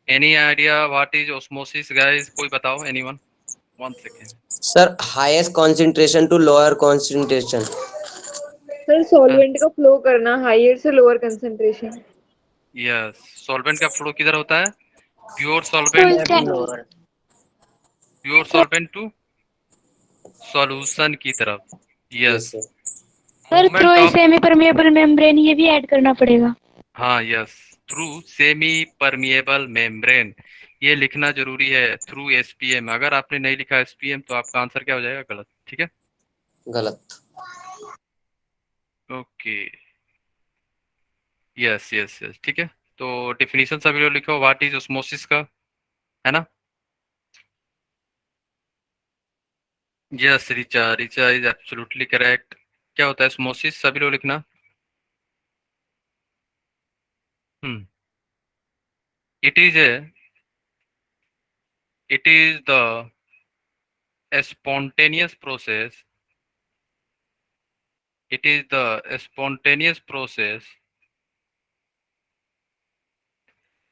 Any idea what is osmosis guys? कोई बताओ, anyone? 1 second. Sir highest concentration to lower concentration. Sir solvent का flow करना higher से lower concentration. Yes, solvent का flow किधर होता है? प्योर तो सॉल्वेंट इसका टू सॉल्यूशन की तरफ। Yes yes, sir. Sir through movement A of, semi permeable membrane ये भी ऐड करना पड़ेगा। हाँ yes, through semi permeable membrane, ये लिखना जरूरी है। थ्रू एसपीएम, अगर आपने नहीं लिखा एसपीएम तो आपका आंसर क्या हो जाएगा? गलत। ठीक है, गलत। ओके, यस यस यस, ठीक है। तो डिफिनीशन सभी लोग लिखो, व्हाट इज ऑस्मोसिस का, है ना? Yes, Richa Richa is absolutely correct. क्या होता है ऑस्मोसिस? सभी लोग लिखना। It is the spontaneous process. It is the spontaneous process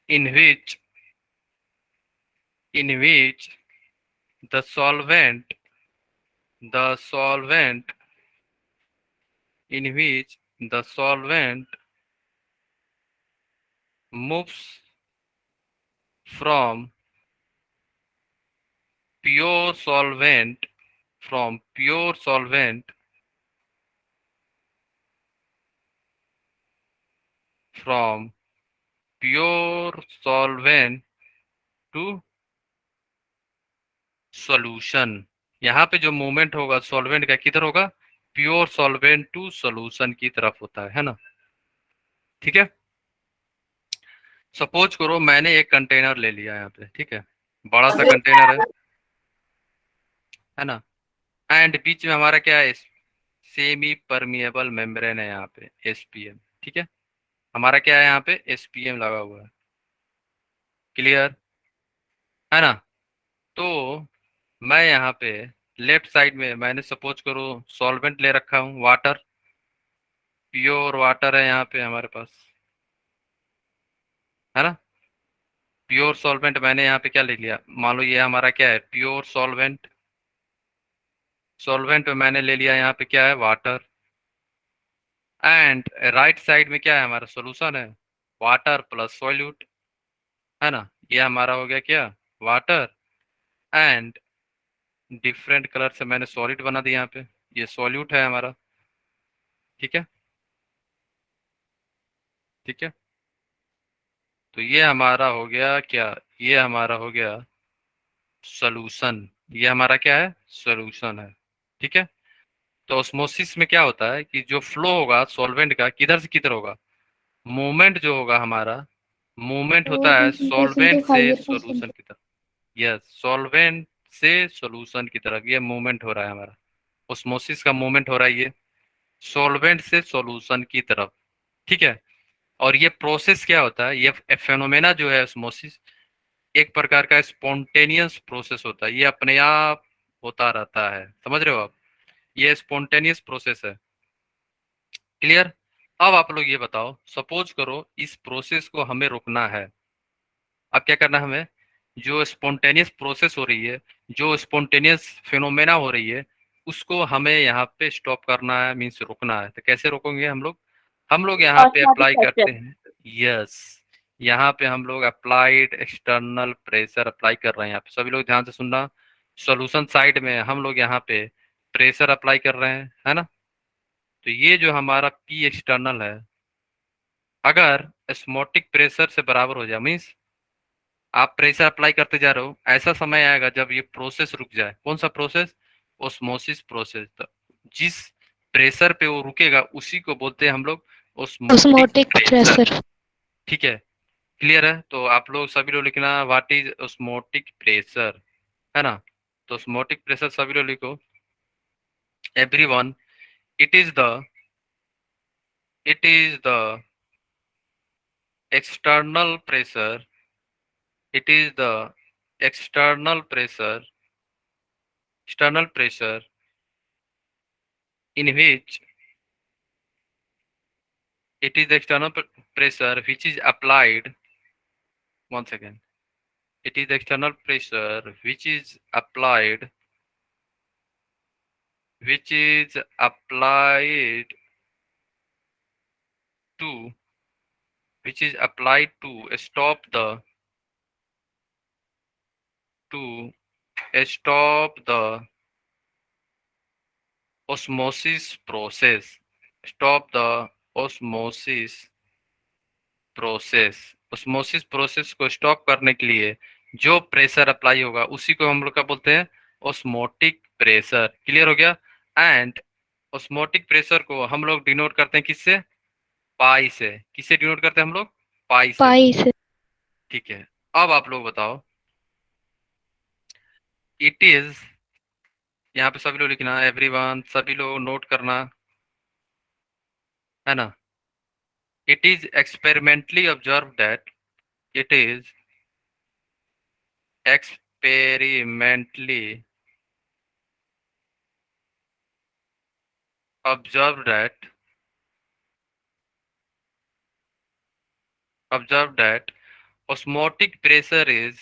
in which the solvent in which the solvent moves from pure solvent from pure solvent from pure solvent to solution। यहाँ पे जो movement होगा solvent का किधर होगा? Pure solvent to solution की तरफ होता है ना? ठीक है, सपोज करो मैंने एक कंटेनर ले लिया यहाँ पे, ठीक है, बड़ा सा कंटेनर है ना? एंड बीच में हमारा क्या है? सेमी परमिएबल मेम्ब्रेन है यहाँ पे, एसपीएम। ठीक है, हमारा क्या है यहाँ पे? एसपीएम लगा हुआ है। क्लियर है ना? तो मैं यहाँ पे लेफ्ट साइड में मैंने सपोज करो सॉल्वेंट ले रखा हूँ, वाटर, प्योर वाटर है यहाँ पे हमारे पास, है ना? प्योर सॉल्वेंट मैंने यहाँ पे क्या ले लिया? मान लो ये हमारा क्या है? Pure solvent. सॉल्वेंट मैंने ले लिया यहाँ पे क्या है? वाटर। एंड राइट साइड में क्या है? हमारा सॉल्यूशन है, वाटर प्लस सॉल्यूट, है ना? ये हमारा हो गया क्या? वाटर। एंड डिफरेंट कलर से मैंने सॉलिड बना दिया यहाँ पे, ये सॉल्यूट है हमारा। ठीक है, ठीक है, तो ये हमारा हो गया क्या? ये हमारा हो गया सॉल्यूशन। ये हमारा क्या है? सॉल्यूशन है। ठीक है, तो ऑस्मोसिस में क्या होता है कि जो फ्लो होगा सॉल्वेंट का किधर से किधर होगा? मूवमेंट जो होगा हमारा, मूवमेंट लोअर होता है कंसंट्रेशन सॉल्वेंट टू से हायर सॉल्यूशन कंसंट्रेशन। की तरफ। यस, सॉल्वेंट से सॉल्यूशन की तरफ ये मूवमेंट हो रहा है हमारा। ऑस्मोसिस का मूवमेंट हो रहा है ये सॉल्वेंट से सॉल्यूशन की तरफ। ठीक है, और ये प्रोसेस क्या होता है? ये फेनोमेना जो है ऑस्मोसिस, एक प्रकार का स्पॉन्टेनियस प्रोसेस होता है, ये अपने आप होता रहता है। समझ रहे हो आप? ये स्पॉन्टेनियस प्रोसेस है। क्लियर? अब आप लोग ये बताओ, सपोज करो इस प्रोसेस को हमें रोकना है। अब क्या करना है हमें? जो स्पॉन्टेनियस प्रोसेस हो रही है, जो स्पॉन्टेनियस फिनोमेना हो रही है, उसको हमें यहाँ पे स्टॉप करना है, मीन्स रोकना है। तो कैसे रोकेंगे हम लोग? हम लोग यहाँ पे ऑस्मोटिक अप्लाई करते प्रेशर। हैं। यस, यहाँ पे हम लोग अप्लाइड एक्सटर्नल प्रेशर अप्लाई कर रहे हैं। यहाँ पे सभी लोग ध्यान से सुनना, सॉल्यूशन साइड में हम लोग यहाँ पे प्रेशर अप्लाई कर रहे हैं, है ना? तो ये जो हमारा पी एक्सटर्नल है, अगर स्मोटिक प्रेशर से बराबर हो जाए, मीन्स आप प्रेशर अप्लाई करते जा रहे हो, ऐसा समय आएगा जब ये प्रोसेस रुक जाए। कौन सा प्रोसेस? Osmosis process. तो जिस प्रेशर पे वो रुकेगा उसी को बोलते हैं हम लोग ओस्मोटिक ऑस्मोटिक प्रेशर। प्रेशर। ठीक है, क्लियर है? तो आप लोग सभी लोग लिखना व्हाट इज ओस्मोटिक प्रेशर, है ना? तो ओस्मोटिक प्रेशर सभी लोग लिखो, everyone. It is the it is the external pressure, it is the external pressure, external pressure in which it is the external pressure which is applied, 1 second, it is external pressure which is applied to which is applied to stop the osmosis process. Stop the osmosis process osmosis process को stop करने के लिए जो pressure apply होगा उसी को हम लोग क्या बोलते हैं, ऑस्मोटिक प्रेशर। क्लियर हो गया। एंड ऑस्मोटिक प्रेशर को हम लोग डिनोट करते हैं किससे, पाई से। किससे डिनोट करते हैं हम लोग, पाई से। पाई से। ठीक है, अब आप लोग बताओ, इट इज, यहाँ पे सभी लोग लिखना, एवरीवन सभी लोग नोट करना है ना। It is experimentally observe that it is experimentally observed that osmotic pressure is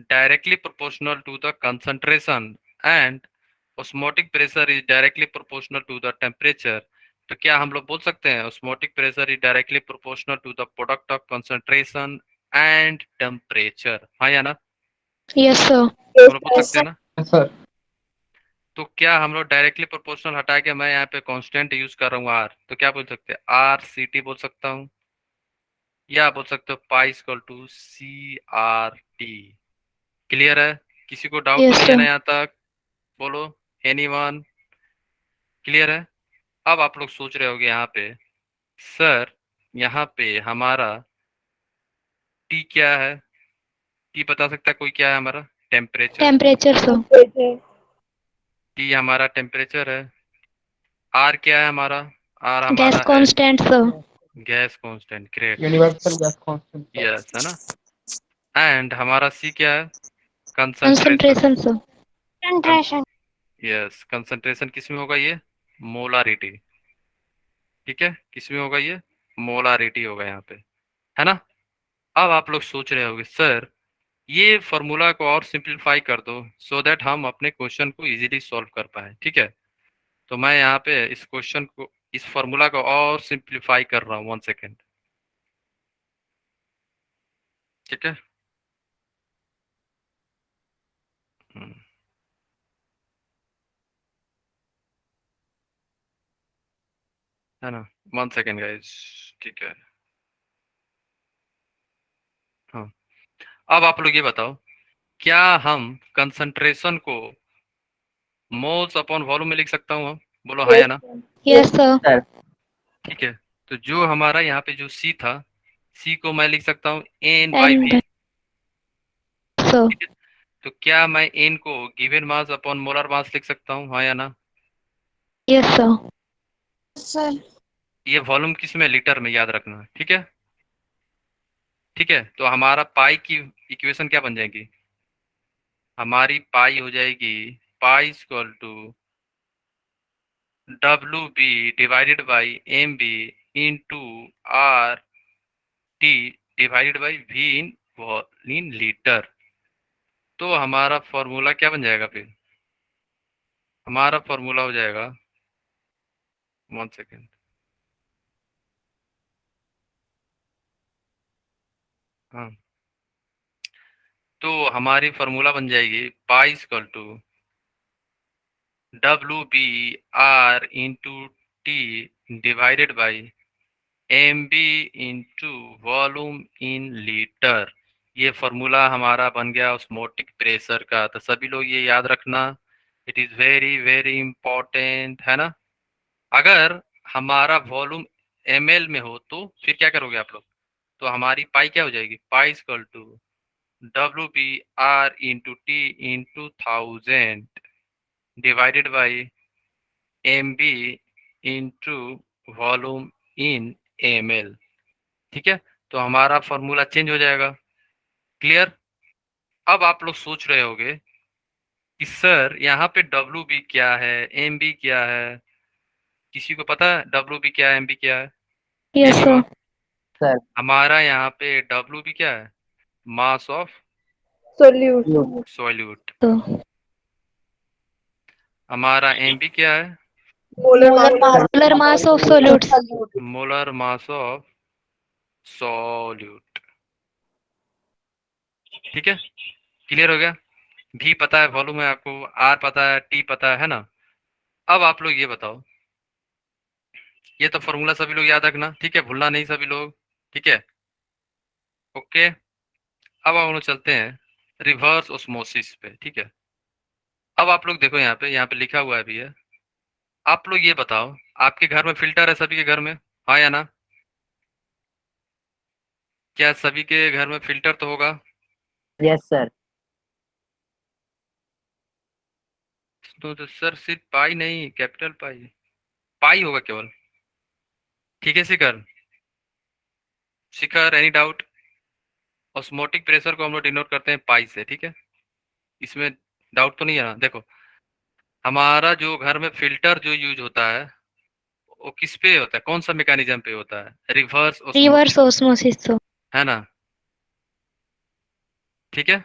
directly proportional to the concentration and osmotic pressure is directly proportional to the temperature। तो क्या हम लोग बोल सकते हैं osmotic pressure is directly proportional to the product of concentration and temperature, हाँ या ना? Yes sir. हम लोग बोल सकते हैं ना? सर तो क्या हम लोग डायरेक्टली प्रोपोर्शनल हटा के मैं यहाँ पे कांस्टेंट यूज कर रहा हूँ आर, तो क्या बोल सकते हैं, आर सी टी बोल सकता हूँ, या बोल सकते हो pi equal to C R T. Clear है? किसी को डाउट Yes, तो नहीं है ना sir. यहाँ तक? बोलो, एनीवन? क्लियर है? अब आप लोग सोच रहे होगे यहाँ पे, सर यहाँ पे हमारा टी क्या है? टी बता सकता है कोई, क्या है हमारा? टेम्परेचर। Temperature sir. टी हमारा टेम्परेचर है। आर क्या है हमारा? आर गैस हमारा है constant sir. Gas constant. Great, universal gas constant. Yes, है ना। एंड हमारा सी क्या है? Concentration. Concentration sir. Concentration. Yes, concentration किस में होगा ये? मोलारिटी। ठीक है, किस में होगा ये? मोलारिटी होगा यहाँ पे, है ना। अब आप लोग सोच रहे होंगे सर ये फॉर्मूला को और सिंप्लीफाई कर दो सो दैट हम अपने क्वेश्चन को इजीली सॉल्व कर पाए। ठीक है, तो मैं यहाँ पे इस क्वेश्चन को, इस फॉर्मूला को और सिंप्लीफाई कर रहा हूँ। 1 सेकेंड। ठीक है, है ना। 1 सेकेंड गाइस। ठीक है, हाँ। अब आप लोग ये बताओ, क्या हम कंसंट्रेशन को मोल्स अपॉन वॉल्यूम में लिख सकता हूँ? बोलो हाँ या ना। Yes sir. ठीक है, तो जो हमारा यहाँ पे जो सी था, सी को मैं लिख सकता हूँ N by N V. Sir. तो क्या मैं एन को given mass upon molar mass लिख सकता हूँ, हाँ या ना? Yes sir. सर। ये वॉल्यूम किस में, लीटर में, याद रखना। ठीक है, ठीक है। तो हमारा पाई की इक्वेशन क्या बन जाएगी? हमारी पाई हो जाएगी pi equal to W B divided by M B into R T divided by V in litre. तो हमारा फॉर्मूला क्या बन जाएगा फिर? हमारा फॉर्मूला हो जाएगा, 1 सेकेंड, हाँ। तो हमारी फॉर्मूला बन जाएगी pi equal to W B R into T divided by M B into volume in litre. ये फॉर्मूला हमारा बन गया ऑस्मोटिक प्रेशर का। तो सभी लोग ये याद रखना, it is very very important, है ना। अगर हमारा वॉल्यूम ml में हो तो फिर क्या करोगे आप लोग? तो हमारी पाई क्या हो जाएगी? Pi equal to W B R into T into 1000 divided by M B into volume in ml। ठीक है, तो हमारा फॉर्मूला चेंज हो जाएगा। क्लियर? अब आप लोग सोच रहे होंगे कि सर यहाँ पे डब्ल्यू बी क्या है, एम बी क्या है? किसी को पता है डब्ल्यू बी क्या है, एम बी क्या है? Yes sir. सर हमारा यहाँ पे डब्ल्यू बी क्या है? Mass of solute. Solute. Sir हमारा एमबी क्या है? Molar mass of solutes. Molar mass of solute. ठीक है, क्लियर हो गया? भी पता है, वॉल्यूम है आपको, आर पता है, टी पता है ना? अब आप लोग ये बताओ, ये तो फॉर्मूला सभी लोग याद रखना, ठीक है, भूलना नहीं सभी लोग, ठीक है, ओके। अब हम लोग चलते हैं रिवर्स ऑस्मोसिस पे, ठीक है। अब आप लोग देखो, यहाँ पे लिखा हुआ है भी है। आप लोग ये बताओ, आपके घर में फिल्टर है सभी के घर में, हाँ या ना? क्या सभी के घर में फिल्टर तो होगा? Yes sir. तो सर सिर्फ पाई नहीं, कैपिटल पाई, पाई होगा केवल, ठीक है शिखर? शिखर, एनी डाउट? ऑस्मोटिक प्रेशर को हम लोग डिनोट करते हैं पाई से, ठीक है, इसमें डाउट तो नहीं है ना? देखो, हमारा जो घर में फिल्टर जो यूज होता है वो किस पे होता है, कौन सा मैकेनिज्म पे होता है? Reverse reverse osmosis, osmosis. है ना? ठीक है,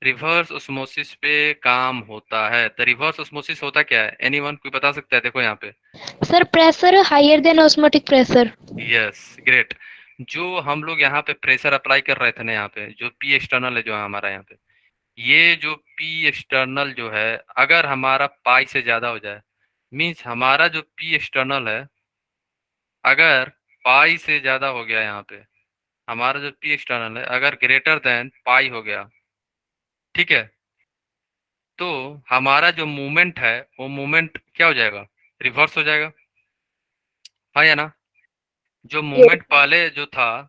रिवर्स ऑस्मोसिस पे काम होता है। तो रिवर्स ऑस्मोसिस होता क्या है? एनीवन, कोई बता सकता है? देखो यहाँ पे, sir pressure higher than osmotic pressure. Yes, great. जो हम लोग यहाँ पे प्रेशर अप्लाई कर रहे थे ना, यहाँ पे जो पी एक्सटर्नल है जो है हमारा यहाँ पे, ये जो पी एक्सटर्नल जो है, अगर हमारा पाई से ज्यादा हो जाए, मीन्स हमारा जो पी एक्सटर्नल है अगर पाई से ज्यादा हो गया, यहाँ पे हमारा जो पी एक्सटर्नल है अगर ग्रेटर देन पाई हो गया, ठीक है, तो हमारा जो मूवमेंट है वो मूवमेंट क्या हो जाएगा? रिवर्स हो जाएगा, हाँ या ना? जो मूवमेंट पहले जो था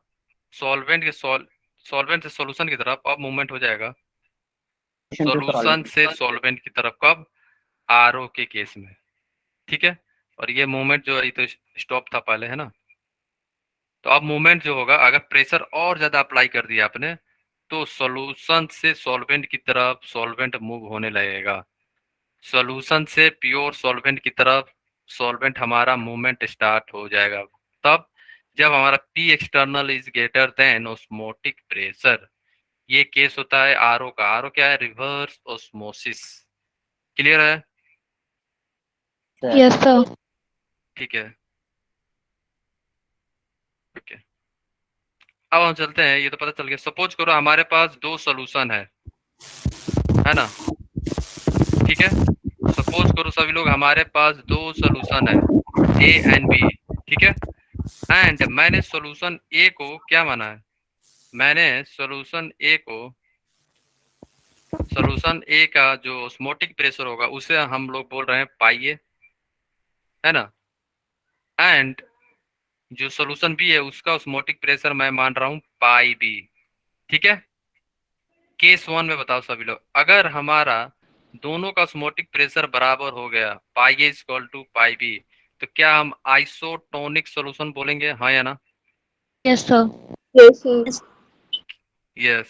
सॉल्वेंट से सॉल्यूशन की तरफ, अब मूवमेंट हो जाएगा सॉल्यूशन से सॉल्वेंट की तरफ। कब? आरओ के केस में, ठीक है। और ये मूवमेंट जो है ये तो स्टॉप था पहले, है ना? तो अब मूवमेंट जो होगा, अगर प्रेशर और ज्यादा अप्लाई कर दिया आपने, तो सॉल्यूशन से सॉल्वेंट की तरफ सॉल्वेंट मूव होने लगेगा, सॉल्यूशन से प्योर सॉल्वेंट की तरफ सॉल्वेंट हमारा मूवमेंट स्टार्ट हो जाएगा। तब जब हमारा P external is greater than osmotic pressure, ये केस होता है आरओ का। आरओ क्या है? Reverse osmosis. क्लियर है? Yes sir. ठीक है, ओके। अब हम चलते हैं, ये तो पता चल गया। सपोज करो हमारे पास दो सॉल्यूशन है ना? ठीक है, सपोज करो सभी लोग हमारे पास दो सॉल्यूशन है, ए एंड बी, ठीक है। एंड मैंने सॉल्यूशन ए को क्या माना है? मैंने सॉल्यूशन ए का जो ऑस्मोटिक प्रेशर होगा उसे हम लोग बोल रहे हैं पाई ए, है ना? एंड जो सॉल्यूशन बी है उसका ऑस्मोटिक प्रेशर मैं मान रहा हूं पाई बी, ठीक है। केस वन में बताओ सभी लोग, अगर हमारा दोनों का ऑस्मोटिक प्रेशर बराबर हो गया, pi A is equal to pi B, तो क्या हम आइसोटोनिक सॉल्यूशन बोलेंगे, हाँ या ना? Yes sir. Yes.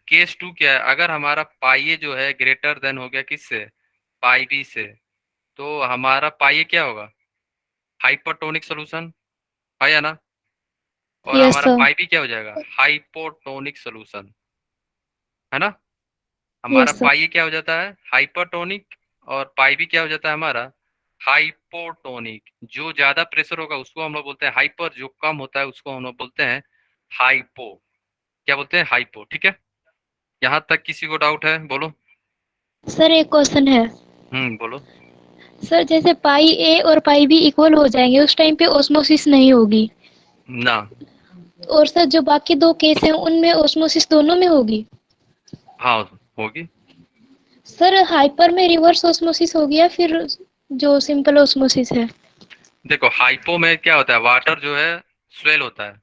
Case two क्या है? अगर हमारा पाई ए जो है ग्रेटर देन हो गया किससे? पाई बी से, तो हमारा पाई ए क्या होगा? हाइपरटोनिक सॉल्यूशन, है या ना? और यस हमारा सर। पाई बी क्या हो जाएगा? हाइपोटोनिक सॉल्यूशन, है ना? हमारा यस सर। पाई ए क्या हो जाता है? हाइपरटोनिक, और पाई बी क्या हो जाता है हमारा? हाइपोटोनिक। जो ज्यादा प्रेशर होगा उसको हम लोग बोलते हैं हाइपर, जो कम होता है उसको हम लोग बोलते हैं हाइपो। क्या बोलते हैं? हाइपो, ठीक है। यहाँ तक किसी को डाउट है? बोलो। सर एक क्वेश्चन है। बोलो। सर जैसे पाई ए और पाई बी इक्वल हो जाएंगे उस टाइम पे ऑस्मोसिस नहीं होगी, ना, और सर जो बाकी दो केस हैं उनमें ऑस्मोसिस दोनों में होगी। हाँ होगी। सर हाइपर में रिवर्स ऑस्मोसिस होगी या फिर जो सिंपल ऑस्मोसिस है? देखो, हाइपो में क्या होता है, वाटर जो है स्वेल होता है,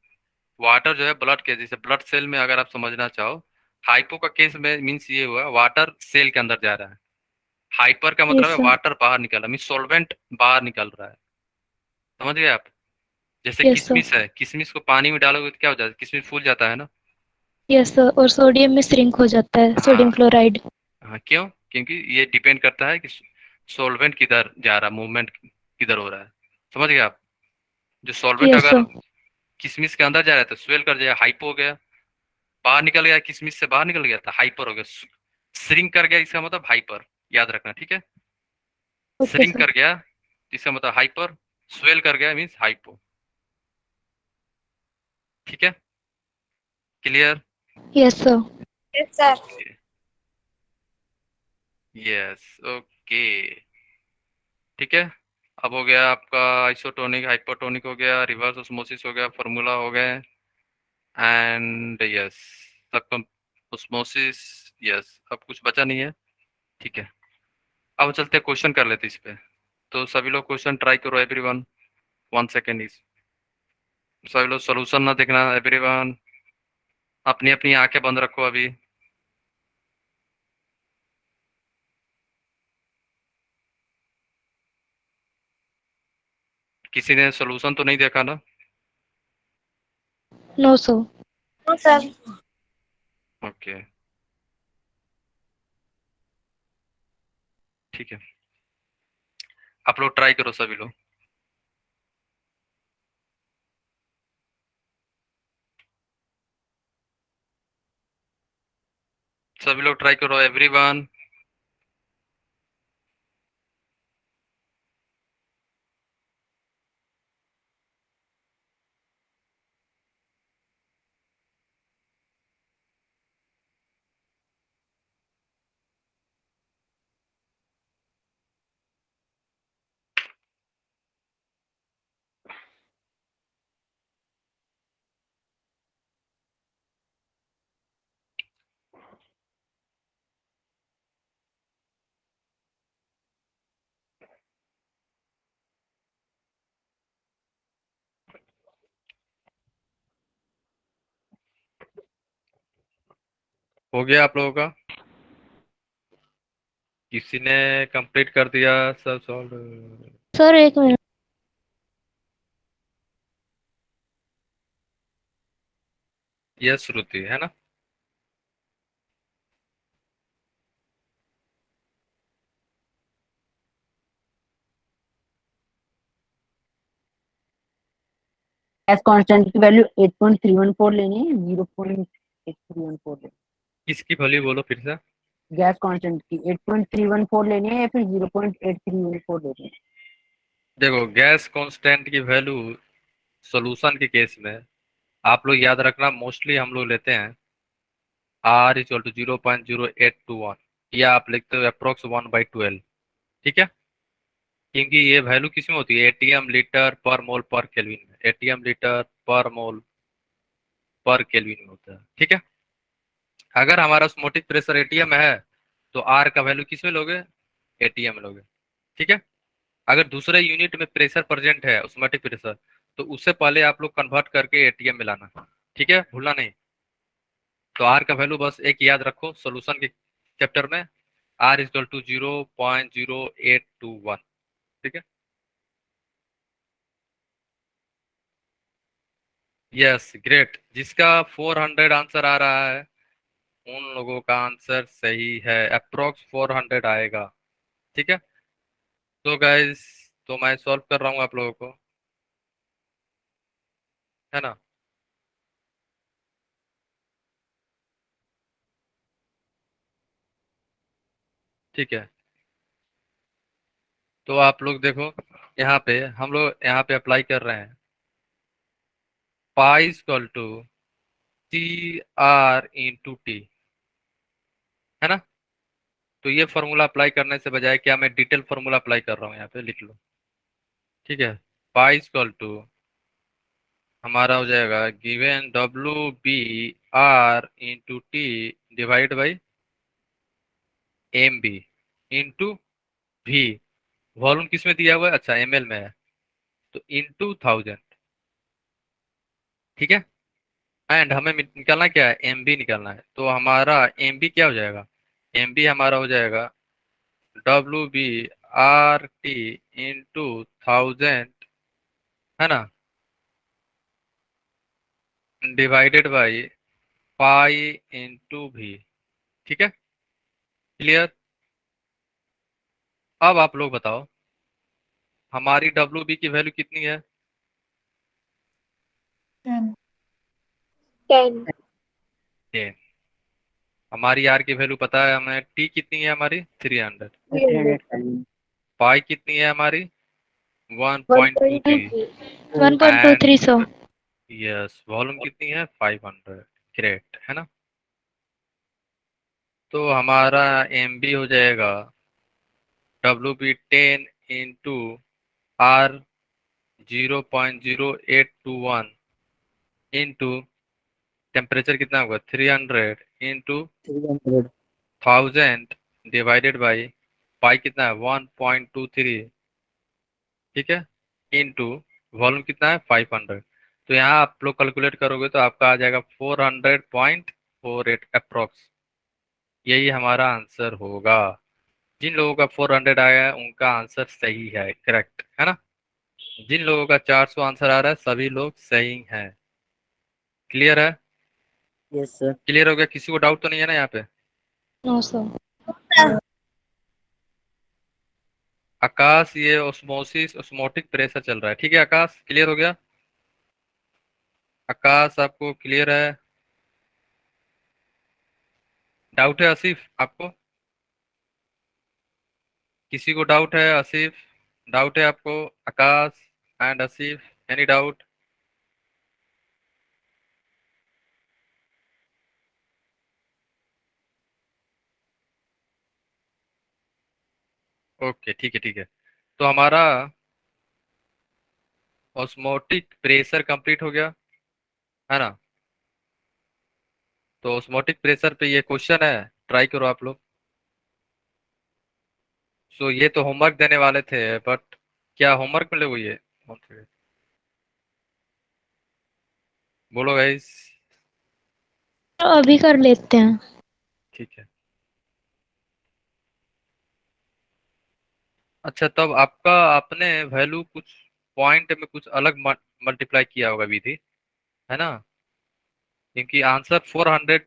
वाटर जो है ब्लड के जैसे ब्लड सेल में, अगर आप समझना चाहो, हाइपो का केस में मीन्स ये हुआ वाटर सेल के अंदर जा रहा है, हाइपर का मतलब यस है सर। वाटर बाहर निकल रहा है, मीन्स सॉल्वेंट बाहर निकल रहा है। समझ गए आप? जैसे यस सर। किशमिश है, किशमिश को पानी में डालोगे तो क्या हो जाता है? किशमिश फूल जाता है ना? यस सर, और सोडियम में श्रिंक हो जाता है, सोडियम हाँ, क्लोराइड। हाँ, क्यों? क्योंकि ये डिपेंड करता है कि सॉल्वेंट किधर जा रहा है, मूवमेंट किधर हो रहा है। समझ गए आप? जो सॉल्वेंट यस अगर सर। किशमिश के अंदर जा रहा है तो स्वेल कर जाएगा, हाइपो हो गया। बाहर निकल गया, किशमिश से बाहर निकल गया था, हाइपर हो गया, श्रिंक कर गया इसका मतलब हाइपर, याद रखना, ठीक है। Okay shrink sir. कर गया इसका मतलब हाइपर, स्वेल कर गया मीन्स हाइपो, ठीक है, clear. Yes sir. Yes sir. Yes, okay, ठीक है। अब हो गया आपका आइसोटोनिक, हाइपोटोनिक हो गया, रिवर्स ऑस्मोसिस हो गया, फार्मूला हो गए, एंड यस सब ऑस्मोसिस। यस, अब कुछ बचा नहीं है, ठीक है। अब चलते हैं क्वेश्चन कर लेते इस पे। तो सभी लोग क्वेश्चन ट्राई करो एवरीवन, 1 सेकेंड इज, सभी लोग सोल्यूशन ना देखना एवरीवन, अपनी अपनी आंखें बंद रखो अभी। किसी ने सोल्यूशन तो नहीं देखा ना? No sir. No sir. Okay, ठीक है, आप लोग ट्राई करो सभी लोग। सभी लोग ट्राई करो एवरीवन। हो गया आप लोगों का? किसी ने कंप्लीट कर दिया सब सॉल्व? सर एक मिनट। यस श्रुति, है ना? गैस कांस्टेंट की वैल्यू 8.314 लेनी है, 0.8314 लेनी किसकी वैल्यू बोलो फिर से। है। गैस कांस्टेंट की 8.314 लेनी है या फिर 0.8314 लेनी है। देखो गैस कांस्टेंट की वैल्यू सॉल्यूशन के केस में आप लोग याद रखना, मोस्टली हम लोग लेते हैं R = 0.0821, या आप लिखते हो अप्रोक्स 1/12, ठीक है। क्योंकि ये वैल्यू किस में होती है? एटीएम लीटर पर मोल पर केल्विन में, एटीएम लीटर पर मोल पर केल्विन में होता है, ठीक है। अगर हमारा ऑस्मोटिक प्रेशर एटीएम है तो आर का वैल्यू किस में लोगे? एटीएम में लोगे, ठीक है। अगर दूसरे यूनिट में प्रेशर प्रेजेंट है ऑस्मोटिक प्रेशर, तो उससे पहले आप लोग कन्वर्ट करके एटीएम में लाना, ठीक है, भूलना नहीं। तो आर का वैल्यू बस एक याद रखो सोल्यूशन के चैप्टर में, R = 0.0821, ठीक है। यस ग्रेट, जिसका 400 आंसर आ रहा है उन लोगों का आंसर सही है, अप्रोक्स 400 आएगा, ठीक है। तो गाइस, तो मैं सॉल्व कर रहा हूँ आप लोगों को, है ना? ठीक है, तो आप लोग देखो, यहाँ पे हम लोग यहाँ पे अप्लाई कर रहे हैं पाई इक्वल टू CR/T, है ना? तो ये फॉर्मूला अप्लाई करने से बजाय क्या मैं डिटेल फॉर्मूला अप्लाई कर रहा हूँ, यहाँ पे लिख लो, ठीक है। पाई इक्वल टू हमारा हो जाएगा given WB/R/T divide by MB into V, volume किस में दिया हुआ है? अच्छा ml में है, तो इंटू 1000, ठीक है। एंड हमें निकालना क्या है? MB निकालना है, तो हमारा MB क्या हो जाएगा? MB हमारा हो जाएगा WB/RT इंटू 1000, है ना, divided by pi into V, ठीक है, क्लियर। अब आप लोग बताओ हमारी WB की वैल्यू कितनी है? 10। 10। हमारी आर की वैल्यू पता है हमें, टी कितनी है हमारी 300, 300 पाई कितनी है हमारी 1.23, 1.23 सौ। यस वॉल्यूम कितनी है 500, ग्रेट है ना। तो हमारा एम बी हो जाएगा WB 10 × R 0.0821 इंटू टेम्परेचर कितना होगा 300 इंटू 300 1000 डिवाइडेड बाई पाई कितना है 1.23, ठीक है, इंटू वॉल्यूम कितना है 500। तो यहाँ आप लोग कैलकुलेट करोगे तो आपका आ जाएगा 400.48 अप्रोक्स। यही हमारा आंसर होगा। जिन लोगों का 400 आया है उनका आंसर सही है, करेक्ट है ना। जिन लोगों का 400 आंसर आ रहा है सभी लोग सही हैं। क्लियर है? Yes sir. क्लियर हो गया? किसी को डाउट तो नहीं है ना यहाँ पे? 900। आकाश, ये ऑस्मोसिस ऑस्मोटिक प्रेशर चल रहा है, ठीक है आकाश, क्लियर हो गया? आकाश आपको क्लियर है? डाउट है आसिफ आपको? किसी को डाउट है? आसिफ डाउट है आपको? Akash and Asif, any doubt? Okay ठीक है ठीक है। तो हमारा ऑस्मोटिक प्रेशर कंप्लीट हो गया है ना। तो ऑस्मोटिक प्रेशर पे ये क्वेश्चन है, ट्राई करो आप लोग। सो ये तो होमवर्क देने वाले थे बट क्या होमवर्क मिले हुई है? बोलो गाइस। तो अभी कर लेते हैं। ठीक है। अच्छा तब आपका आपने वैल्यू कुछ पॉइंट में कुछ अलग मल्टीप्लाई किया होगा विधि, है ना, क्योंकि आंसर 400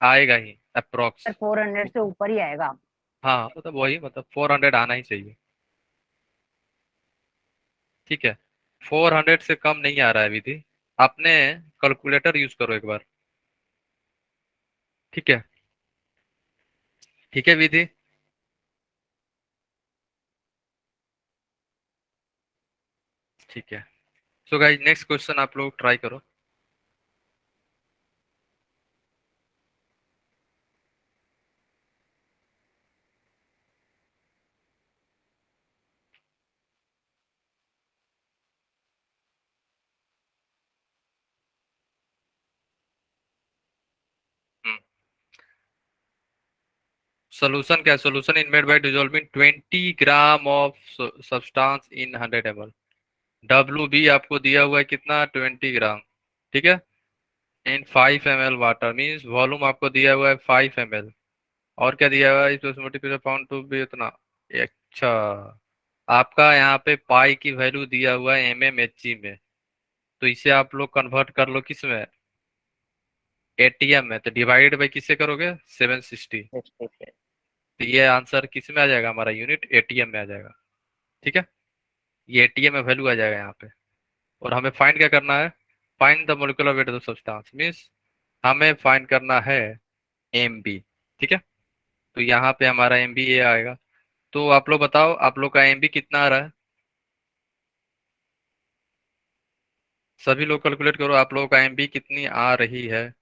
आएगा ही अप्रोक्स। सर 400 से ऊपर ही आएगा। हाँ मतलब वही, मतलब 400 आना ही चाहिए, ठीक है। 400 से कम नहीं आ रहा है विधि। आपने कैलकुलेटर यूज करो एक बार, ठीक है। ठीक है विधि। ठीक है। सो गाइस नेक्स्ट क्वेश्चन आप लोग ट्राई करो। सोल्यूशन क्या है? Solution in made by dissolving 20 gram of substance in 100 ml। W B आपको दिया हुआ है कितना 20 ग्राम, ठीक है, in 5 ml water, means volume आपको दिया हुआ है 5 ml। और क्या दिया हुआ है इस मल्टीप्लाई पाउंड टू बी उतना। अच्छा, आपका यहाँ पे पाई की वैल्यू दिया हुआ है mmHg में, तो इसे आप लोग कन्वर्ट कर लो किस में, एटीएम में। तो डिवाइडेड बाई किससे करोगे 760। तो ये आंसर किस में आ जाएगा हमारा, यूनिट एटीएम में आ जाएगा, ठीक है। ये एटीएम में वैल्यू आ जाएगा यहाँ पे। और हमें फाइंड क्या करना है, find the molecular weight of the substance, means हमें फाइंड करना है एम बी, ठीक है। तो यहाँ पे हमारा एम बी ये आएगा। तो आप लोग बताओ आप लोग का एम बी कितना आ रहा है? सभी लोग कैलकुलेट करो आप लोगों का एम बी कितनी आ रही है।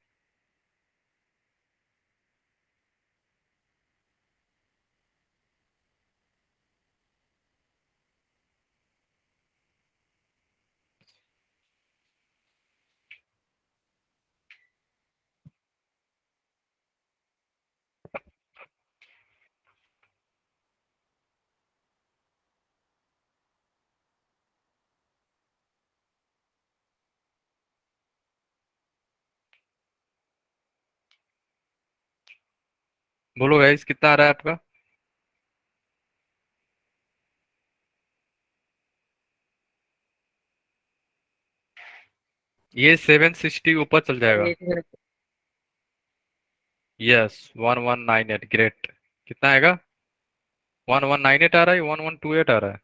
बोलो गाइस कितना आ रहा है आपका? ये 760 ऊपर चल जाएगा। Yes 1198, great. कितना आएगा? 1198 आ रहा है, 1128 आ रहा है?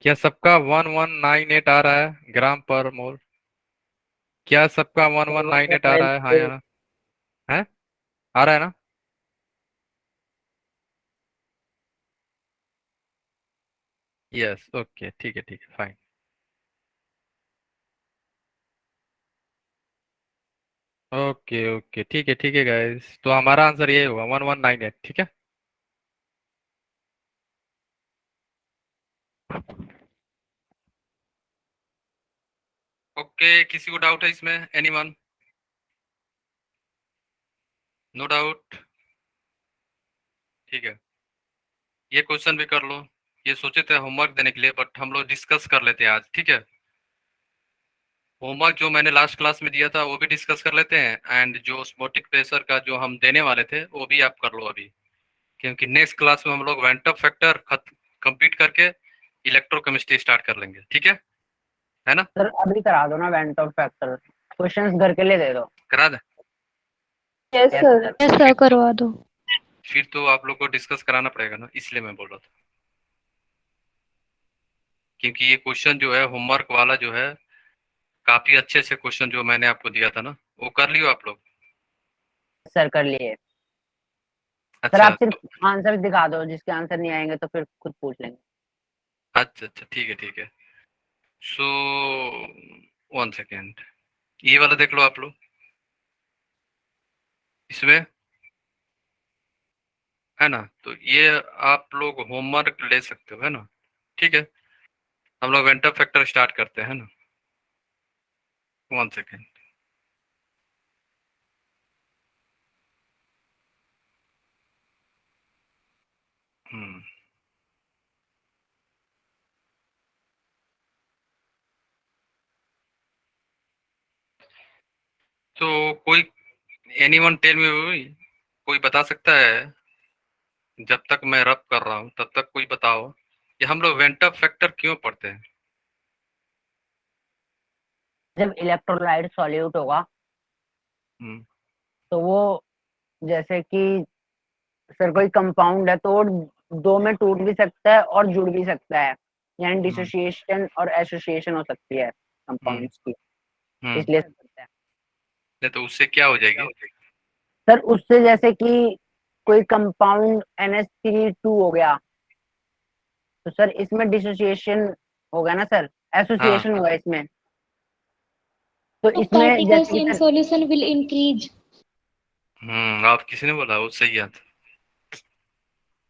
क्या सबका 1198 आ रहा है ग्राम पर मोल? क्या सबका 1198 आ रहा है? हाँ या ना? है, आ रहा है ना? यस, ओके, ठीक है, ठीक है, फाइन। ओके ओके, ठीक है गाइस, तो हमारा आंसर ये होगा 1198, ठीक है। ओके, किसी को डाउट है इसमें? एनीवन? नो डाउट, ठीक है। ये क्वेश्चन भी कर लो। ये सोचे थे होमवर्क देने के लिए, बट हम लोग डिस्कस कर लेते हैं आज, ठीक है। होमवर्क जो मैंने लास्ट क्लास में दिया था वो भी डिस्कस कर लेते हैं, एंड जो ऑस्मोटिक प्रेशर का जो हम देने वाले थे वो भी आप कर लो अभी, क्योंकि नेक्स्ट क्लास में हम लोग वेंटअप फैक्टर कंप्लीट करके इलेक्ट्रोकेमिस्ट्री स्टार्ट कर लेंगे, ठीक है ना? सर अभी करा दो ना वेंट ऑफ फैक्टर, क्वेश्चंस घर के लिए दे दो। करा दे। Yes yes sir. सर। ऐसा करवा दो। फिर तो आप लोग को डिस्कस कराना पड़ेगा ना, इसलिए मैं बोल रहा था, क्योंकि ये क्वेश्चन जो है होमवर्क वाला जो है, काफी अच्छे से क्वेश्चन जो मैंने आपको दिया था ना, वो कर लियो आप लोग। सर कर लिए। सर अच्छा आप तो, सिर्फ आंसर दिखा दो, जिसके आंसर नहीं आएंगे तो फिर खुद पूछ लेंगे। अच्छा अच्छा, ठीक है, ठीक है। सो 1 सेकेंड, ये वाला देख लो आप लोग, इसमें है ना, तो ये आप लोग होमवर्क ले सकते हो, है ना? ठीक है, हम लोग वेंटर फैक्टर स्टार्ट करते हैं ना। 1 सेकेंड। हम्म, तो कोई, एनीवन टेल मी, कोई बता सकता है? जब तक मैं रब कर रहा हूँ तब तक कोई बताओ कि हम लोग वेंटर फैक्टर क्यों पढ़ते हैं? जब इलेक्ट्रोलाइट सॉल्यूट होगा हम्म, तो वो, जैसे कि सर कोई कंपाउंड है तो वो दो में टूट भी सकता है और जुड़ भी सकता है, यानी डिसोसिएशन और एसोसिएशन हो सकती है हम्म, कंपाउंड्स की, हम्म। इसलिए सकता है। नहीं तो उससे क्या हो जाएगी? सर उससे जैसे कि कोई कंपाउंड NH3 2 हो गया, तो सर इसमें डिसोसिएशन होगा ना सर, हाँ, एसोसिएशन होगा इसमें। तो तो इसमें particles जैसे कि in sir solution will increase. आप किसी ने बोला वो सही है?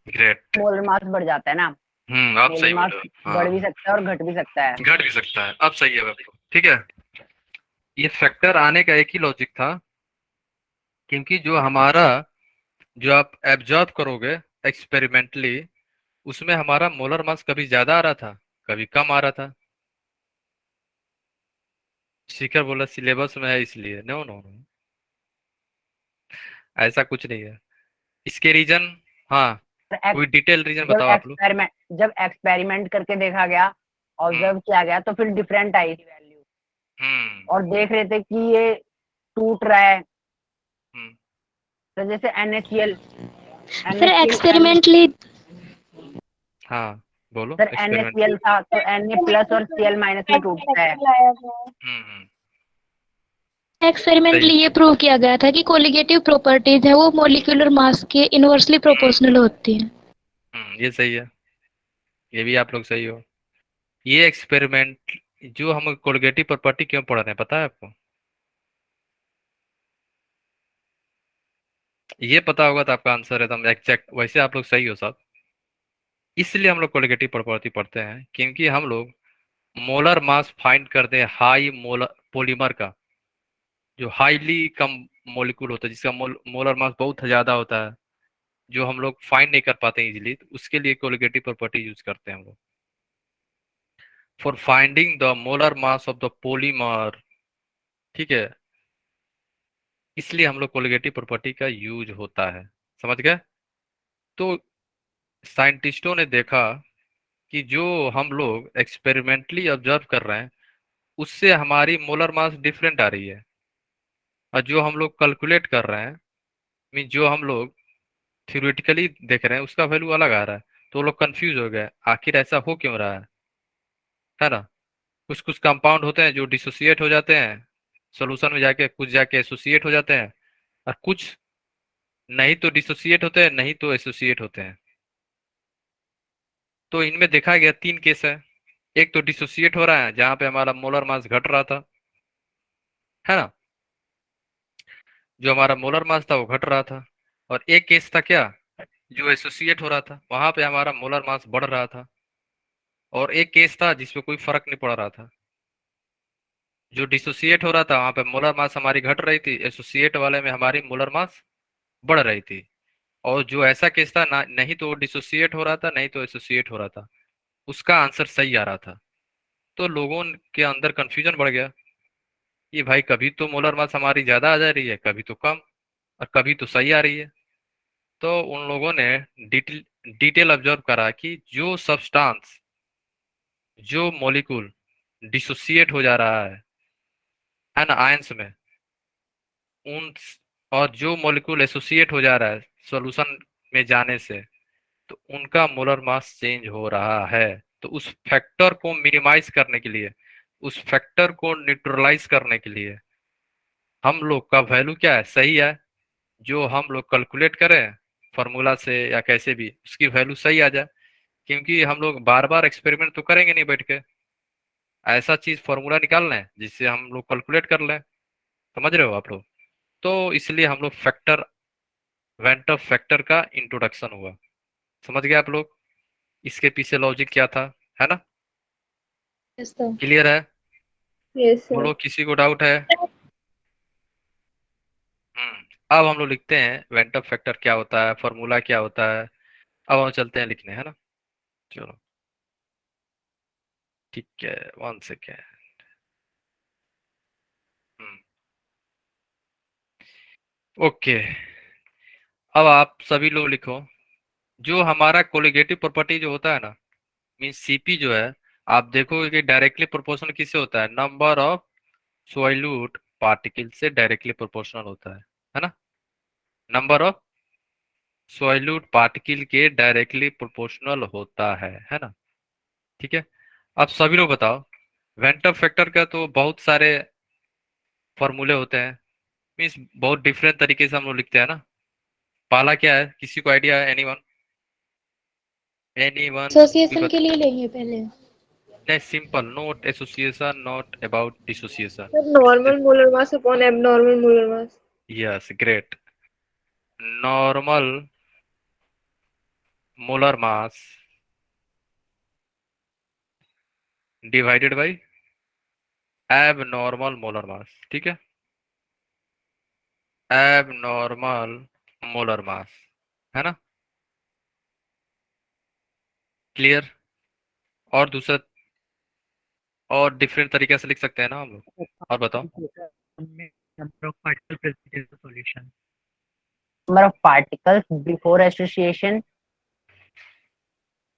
ग्रेट। मोलर मास बढ़ जाता है ना, आप मोलर सही मास बोले हो। हाँ, बढ़ भी सकता है और घट भी सकता है। घट भी सकता है, अब सही है आपको, ठीक है। ये फैक्टर आने का एक ही लॉजिक था, क्योंकि जो हमारा, जो आप एब्जॉर्ब करोगे एक्सपेरिमेंटली, उसमें हमारा मोलर मास कभी ज्यादा आ रहा था, कभी कम आ रहा था। शिखर बोला सिलेबस में है इसलिए, नो नो नो, ऐसा कुछ नहीं है, इसके रीजन। हाँ, तो कोई डिटेल रीजन जब बताओ आप लोग। एक्सपेरिमेंट जब एक्सपेरिमेंट करके देखा गया, हम्म, ऑब्जर्व किया गया, तो फिर डिफरेंट आई थी वैल्यू, हम्म, और देख रहे थे कि ये टूट रहा है। हम्म। तो जैसे NaCl, Sir, NaCl experimentally, हाँ, बोलो सर एक्सपेरिमेंट। NaCl था तो Na+ और Cl- में टूटता है। हम्म, सही। experimentally ये प्रूव किया गया था कि कोलिगेटिव प्रॉपर्टीज है वो मॉलिक्यूलर मास के इनवर्सली प्रोपोर्शनल होती हैं। ये सही है, ये भी आप लोग सही हो। ये एक्सपेरिमेंट, जो हम कोलिगेटिव प्रॉपर्टी क्यों पढ़ रहे हैं पता है आपको? ये पता होगा तो आपका आंसर एकदम एग्जैक्ट, वैसे आप लोग सही हो सब। इसलिए हम लोग कोलिगेटिव प्रॉपर्टी पढ़ते हैं, क्योंकि हम लोग मोलर मास फाइंड करते हैं हाई मोलर पॉलीमर का, जो हाईली कम मॉलिक्यूल होता है, जिसका मोलर मास बहुत ज्यादा होता है, जो हम लोग फाइंड नहीं कर पाते इजीली, तो उसके लिए कोलिगेटिव प्रॉपर्टी यूज करते हैं हम लोग, for finding the molar mass of the polymer, ठीक है। इसलिए हम लोग कोलिगेटिव प्रॉपर्टी का यूज होता है, समझ गए? तो साइंटिस्टों ने देखा कि जो हम लोग एक्सपेरिमेंटली ऑब्जर्व कर रहे हैं, उससे हमारी मोलर मास डिफरेंट आ रही है, और जो हम लोग कैलकुलेट कर रहे हैं, मीन जो हम लोग थ्योरेटिकली देख रहे हैं, उसका वैल्यू अलग आ रहा है। तो वो लोग कंफ्यूज हो गए, आखिर ऐसा हो क्यों रहा है ना? कुछ कुछ कंपाउंड होते हैं जो डिसोसिएट हो जाते हैं सोल्यूशन में जाके, कुछ जाके एसोसिएट हो जाते हैं, और कुछ नहीं तो डिसोसिएट होते हैं, नहीं तो एसोसिएट होते हैं। तो इनमें देखा गया 3 केस है। एक तो डिसोसिएट हो रहा है जहां पे हमारा मोलर मास घट रहा था, है ना, जो हमारा मोलर मास था वो घट रहा था। और एक केस था क्या, जो एसोसिएट हो रहा था, वहां पे हमारा मोलर मास बढ़ रहा था। और एक केस था जिसमें कोई फर्क नहीं पड़ रहा था। जो डिसोसिएट हो रहा था वहां पे मोलर मास हमारी घट रही थी, एसोसिएट वाले में हमारी मोलर मास बढ़ रही थी। और जो ऐसा केस था ना, नहीं तो डिसोसिएट हो रहा था नहीं तो एसोसिएट हो रहा था, उसका आंसर सही आ रहा था। तो लोगों के अंदर कंफ्यूजन बढ़ गया कि भाई कभी तो मोलर मास हमारी ज्यादा आ जा रही है, कभी तो कम, और कभी तो सही आ रही है। तो उन लोगों ने डिटेल डिटेल ऑब्जर्व करा कि जो सब्सटेंस, जो मॉलिक्यूल डिसोसिएट हो जा रहा है ना, आयंस में, उन, और जो मॉलिक्यूल एसोसिएट हो जा रहा है सॉल्यूशन में जाने से, तो उनका मोलर मास चेंज हो रहा है। तो उस फैक्टर को मिनिमाइज करने के लिए, उस फैक्टर को न्यूट्रलाइज करने के लिए हम लोग का वैल्यू क्या है, सही है, जो हम लोग कैलकुलेट करें फॉर्मूला से या कैसे भी उसकी वैल्यू सही आ जाए। क्योंकि हम लोग बार बार एक्सपेरिमेंट तो करेंगे नहीं बैठ के, ऐसा चीज फॉर्मूला निकाल लें जिससे हम लोग कैलकुलेट कर लें। समझ रहे हो आप लोग? तो इसलिए हम लोग फैक्टर, वेंटर फैक्टर का इंट्रोडक्शन हुआ। समझ गए आप लोग इसके पीछे लॉजिक क्या था, है ना? Yes sir. क्लियर है? Yes sir. बोलो किसी को डाउट है? अब हम लोग लिखते हैं वेंटर फैक्टर क्या होता है, फॉर्मूला क्या होता है। अब हम चलते हैं लिखने, है ना? चलो ठीक है, 1 सेकेंड। ओके, अब आप सभी लोग लिखो, जो हमारा कोलिगेटिव प्रॉपर्टी जो होता है ना, मीन सीपी जो है, आप देखोगे कि डायरेक्टली प्रोपोर्शनल किससे होता है, नंबर ऑफ सॉल्यूट पार्टिकल से डायरेक्टली प्रोपोर्शनल होता है ना? नंबर ऑफ सॉल्यूट पार्टिकल के डायरेक्टली प्रोपोर्शनल होता है ना? ठीक है। अब सभी लोग बताओ, वेंटर फैक्टर का तो बहुत सारे फॉर्मूले होते हैं, मीन्स बहुत डिफरेंट तरीके से हम लोग लिखते हैं ना। पहला क्या है, किसी को आइडिया है? एनीवन? एनीवन? एसोसिएशन के लिए लेंगे पहले। नहीं, simple, note association, not about dissociation. Sir normal molar mass upon abnormal molar mass. Yes, great. Normal molar mass divided by abnormal molar mass, ठीक है? एबनॉर्मल मोलर मास, है ना? क्लियर? और दूसरा, और डिफरेंट तरीके से लिख सकते हैं ना हम लोग, और बताओ। number of particles present in the solution. Number of particles before association and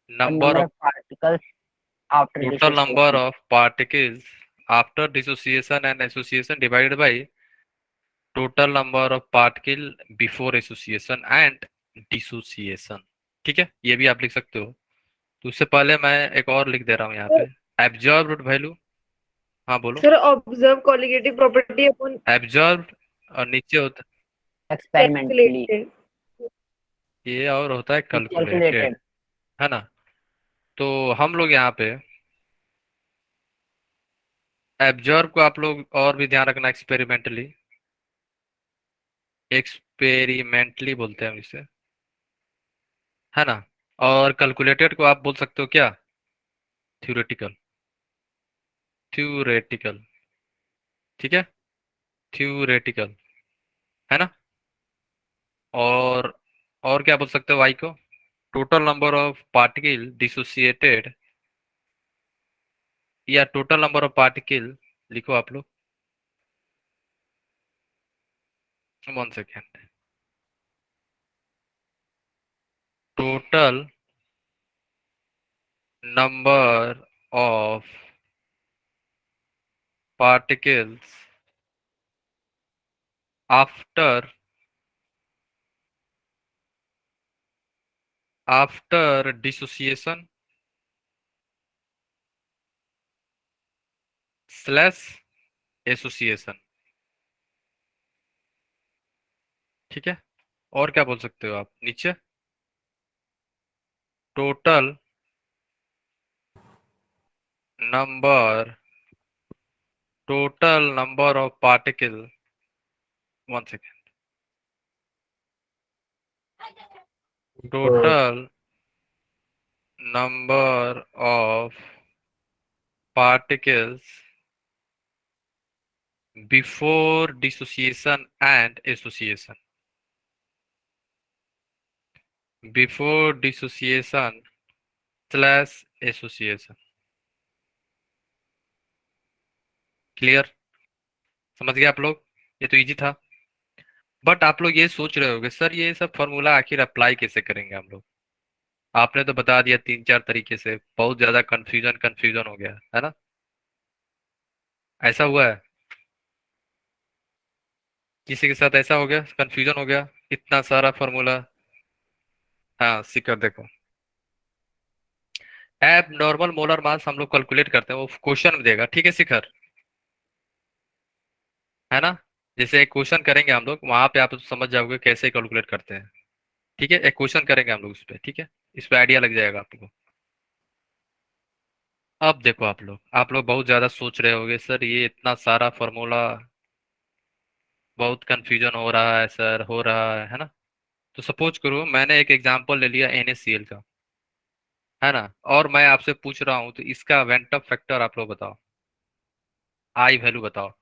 number number of, of particles after total number dissociation. Of particles after dissociation and association divided by total number of particle before association and dissociation. ठीक है, ये भी आप लिख सकते हो। तो उससे पहले मैं एक और लिख दे रहा हूँ यहाँ पे, एब्जॉर्ब्ड वैल्यू। हाँ बोलो। Sir observe colligative property upon absorbed, और नीचे होता Experimentally कैलकुलेटेड। ये, और होता है कैलकुलेटेड, calculated. है ना? तो हम लोग यहाँ पे एब्जॉर्ब को आप लोग और भी ध्यान रखना, एक्सपेरिमेंटली, एक्सपेरिमेंटली बोलते हैं हम इसे, है ना? और कैलकुलेटेड को आप बोल सकते हो क्या, थ्योरेटिकल, थ्योरेटिकल, ठीक है, थ्योरेटिकल, है ना? और और क्या बोल सकते हो वाई को, total number of particle dissociated, या टोटल नंबर ऑफ पार्टिकल लिखो आप लोग। 1 second. Total number of particles after dissociation slash association, ठीक है। और क्या बोल सकते हो आप नीचे, total number of particle, one second, total number of particles before dissociation and association, before dissociation slash association। Clear, समझ गए आप लोग? ये तो इजी था। बट आप लोग ये सोच रहे होगे सर ये सब फॉर्मूला आखिर अप्लाई कैसे करेंगे हम लोग? आपने तो बता दिया 3-4 तरीके से, बहुत ज्यादा कंफ्यूजन हो गया है ना? ऐसा हुआ है किसी के साथ? ऐसा हो गया, कंफ्यूजन हो गया, इतना सारा फॉर्मूला? हाँ शिखर देखो, एब नॉर्मल मोलर मास हम लोग कैलकुलेट करते हैं, वो क्वेश्चन में देगा, ठीक है शिखर, है ना? जैसे एक क्वेश्चन करेंगे हम लोग, वहां पे आप समझ जाओगे कैसे कैलकुलेट करते हैं। ठीक है, एक क्वेश्चन करेंगे हम लोग उस पर, ठीक है, इस पे आइडिया लग जाएगा आपको। अब देखो आप लोग बहुत ज्यादा सोच रहे होगे सर ये इतना सारा फॉर्मूला, बहुत कंफ्यूजन हो रहा है सर, हो रहा है ना? तो सपोज करो मैंने एक एग्जांपल ले लिया NaCl का, है ना, और मैं आपसे पूछ रहा हूँ तो इसका वेंटअप फैक्टर आप लोग बताओ, आई वैल्यू बताओ।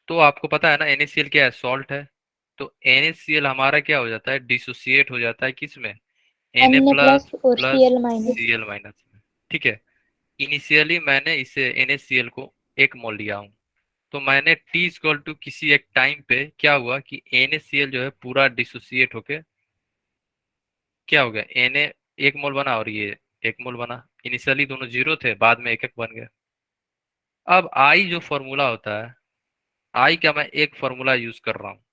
तो आपको पता है ना NaCl क्या है, सॉल्ट है। तो NaCl हमारा क्या हो जाता है, डिसोसिएट हो जाता है किस में, Na Na प्लस प्लस और plus Cl minus. Cl minus में। ठीक है, इनिशियली मैंने इसे NaCl को 1 मोल लिया हूँ, तो मैंने T इक्वल टू किसी एक टाइम पे क्या हुआ कि NaCl जो है पूरा डिसोसिएट होके क्या हो गया, Na 1 मोल बना और ये 1 मोल बना। इनिशियली दोनों जीरो थे, बाद में एक एक बन गया। अब आई जो फॉर्मूला होता है, आई का मैं एक फॉर्मूला यूज कर रहा हूँ,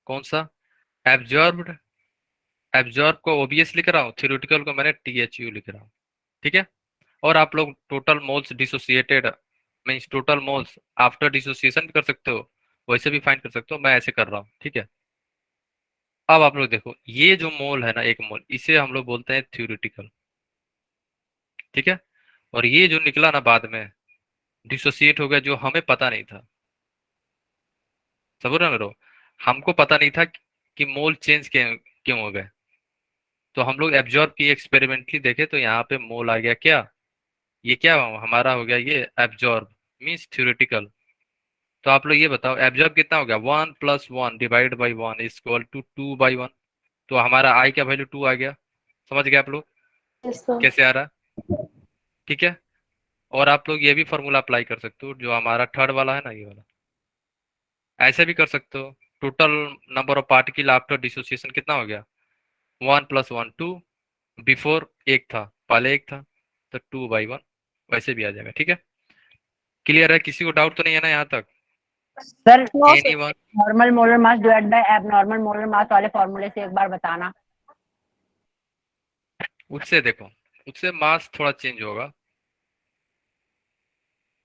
कौन सा, एब्जॉर्ब्ड। एब्जॉर्ब को ओबीएस लिख रहा हूँ, थ्योरेटिकल को मैंने THU लिख रहा हूँ। ठीक है, और आप लोग total moles dissociated means total moles after dissociation भी कर सकते हो, वैसे भी फाइंड कर सकते हो, मैं ऐसे कर रहा हूँ। ठीक है, अब आप लोग देखो ये जो मोल है ना 1 मोल, इसे हम लोग बोलते हैं थ्योरेटिकल। ठीक है, और ये जो निकला ना बाद में डिसोसिएट हो गया, जो हमें पता नहीं था, समझ रहे हो मेरे? हमको पता नहीं था कि मोल चेंज क्यों हो गए, तो हम लोग एब्जॉर्ब किए, एक्सपेरिमेंटली देखे तो यहाँ पे मोल आ गया क्या, ये क्या हमारा हो गया, ये एब्जॉर्ब मीन्स थ्योरेटिकल। तो आप लोग ये बताओ एब्जॉर्ब कितना हो गया, 1+1 डिवाइड बाई 1 इक्वल टू 2/1। तो हमारा आई का वैल्यू 2 आ गया। समझ गए आप लोग यस सर। कैसे आ रहा है? ठीक है, और आप लोग ये भी फॉर्मूला अप्लाई कर सकते हो जो हमारा थर्ड वाला है ना, ये वाला, ऐसे भी कर सकते हो। Total number of particle after dissociation कितना हो गया, 1+1 2, बिफोर एक था, पहले एक था, तो 2/1, वैसे भी आ जाएगा। ठीक है, क्लियर है? किसी को डाउट तो नहीं है ना यहाँ तक? Sir anyone? Normal molar mass divide by abnormal molar mass वाले फॉर्मूले से एक बार बताना। उससे देखो, उससे मास थोड़ा चेंज होगा,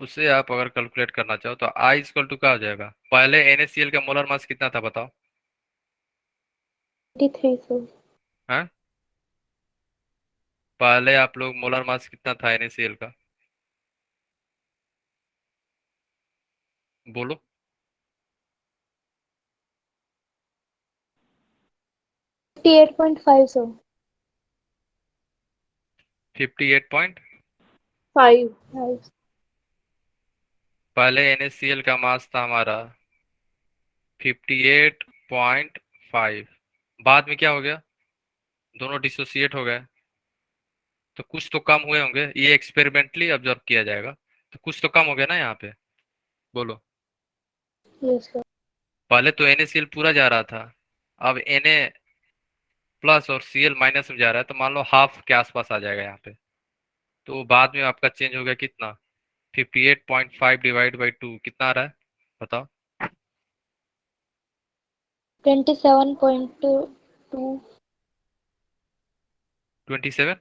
उससे आप अगर कैलकुलेट करना चाहो तो आई इक्वल टू क्या हो जाएगा, पहले NaCl का मोलर मास कितना था बताओ? 83 सर। हैं, पहले आप लोग मोलर मास कितना था NaCl का, बोलो? 58.5 सर। 58 5 5। पहले NaCl का मास था हमारा 58.5, बाद में क्या हो गया, दोनों डिसोसिएट हो गए, तो कुछ तो कम हुए होंगे, ये एक्सपेरिमेंटली ऑब्जर्व किया जाएगा, तो कुछ तो कम हो गया ना यहाँ पे, बोलो? Yes sir. पहले तो NaCl पूरा जा रहा था, अब Na प्लस और Cl माइनस में जा रहा है, तो मान लो हाफ के आसपास आ जाएगा यहाँ पे। तो बाद में आपका चेंज हो गया कितना, 58.5 डिवाइड बाई 2 कितना आ रहा है बताओ? 27.2। 27।